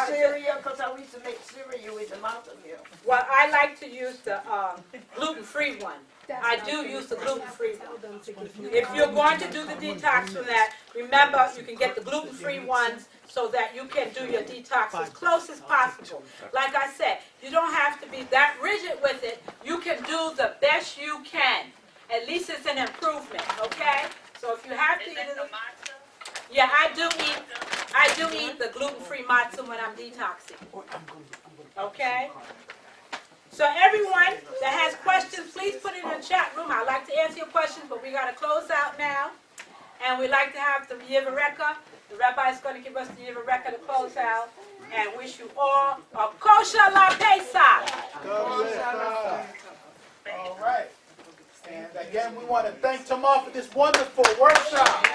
cereal, because I used to make cereal with the matzo meal. Well, I like to use the gluten-free one. I do use the gluten-free one. If you're going to do the detox from that, remember you can get the gluten-free ones so that you can do your detox as close as possible. Like I said, you don't have to be that rigid with it. You can do the best you can. At least it's an improvement, okay? So if you have to eat it, yeah, I do eat the gluten-free matzah when I'm detoxing. Okay? So everyone that has questions, please put it in the chat room. I'd like to answer your questions, but we got to close out now. And we'd like to have the Yivareka. The rabbi is going to give us the Yivareka to close out. And wish you all a kosher la Pesach. All right. And again, we want to thank Tamar for this wonderful workshop.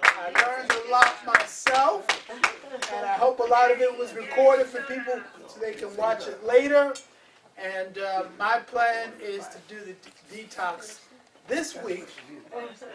I learned a lot myself, and I hope a lot of it was recorded for people so they can watch it later. And my plan is to do the detox this week,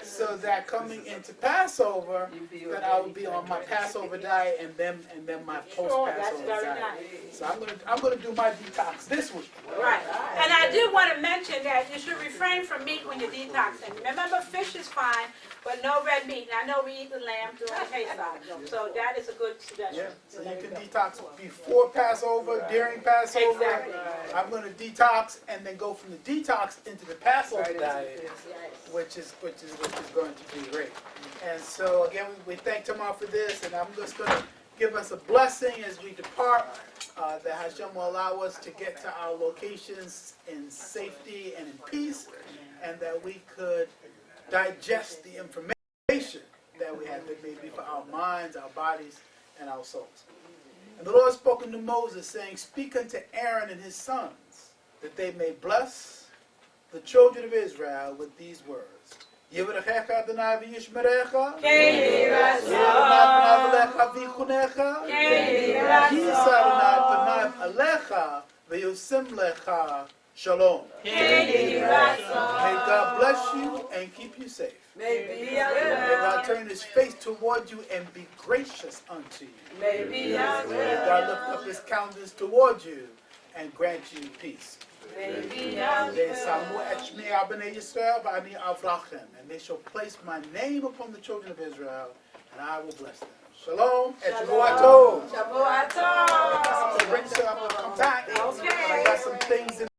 so that coming into Passover, that I will be on my Passover diet and then my post-Passover diet. So I'm gonna do my detox this week. Right. And I do want to mention that you should refrain from meat when you're detoxing. Remember, fish is fine, but no red meat. And I know we eat the lamb during Pesach, so that is a good suggestion. Yeah. So you can detox before Passover, during Passover. Exactly. I'm gonna detox and then go from the detox into the Passover diet, which is going to be great. And so again, we thank Tamar for this, and I'm just going to give us a blessing as we depart, that Hashem will allow us to get to our locations in safety and in peace, and that we could digest the information that we have, that may be for our minds, our bodies, and our souls. And the Lord spoke unto Moses, saying, Speak unto Aaron and his sons, that they may bless the children of Israel with these words. Yivrechecha Adonai v'yishmerecha. Adonai v'lecha v'yichunecha. Yisa Adonai panav alecha v'yosim lecha shalom. May God bless you and keep you safe. May God turn his face toward you and be gracious unto you. May God lift up his countenance toward you and grant you peace. And they shall place my name upon the children of Israel, and I will bless them. Shalom. Shavuot Tov. Shavuot Tov. I'm going to come back. Okay. But I got some things in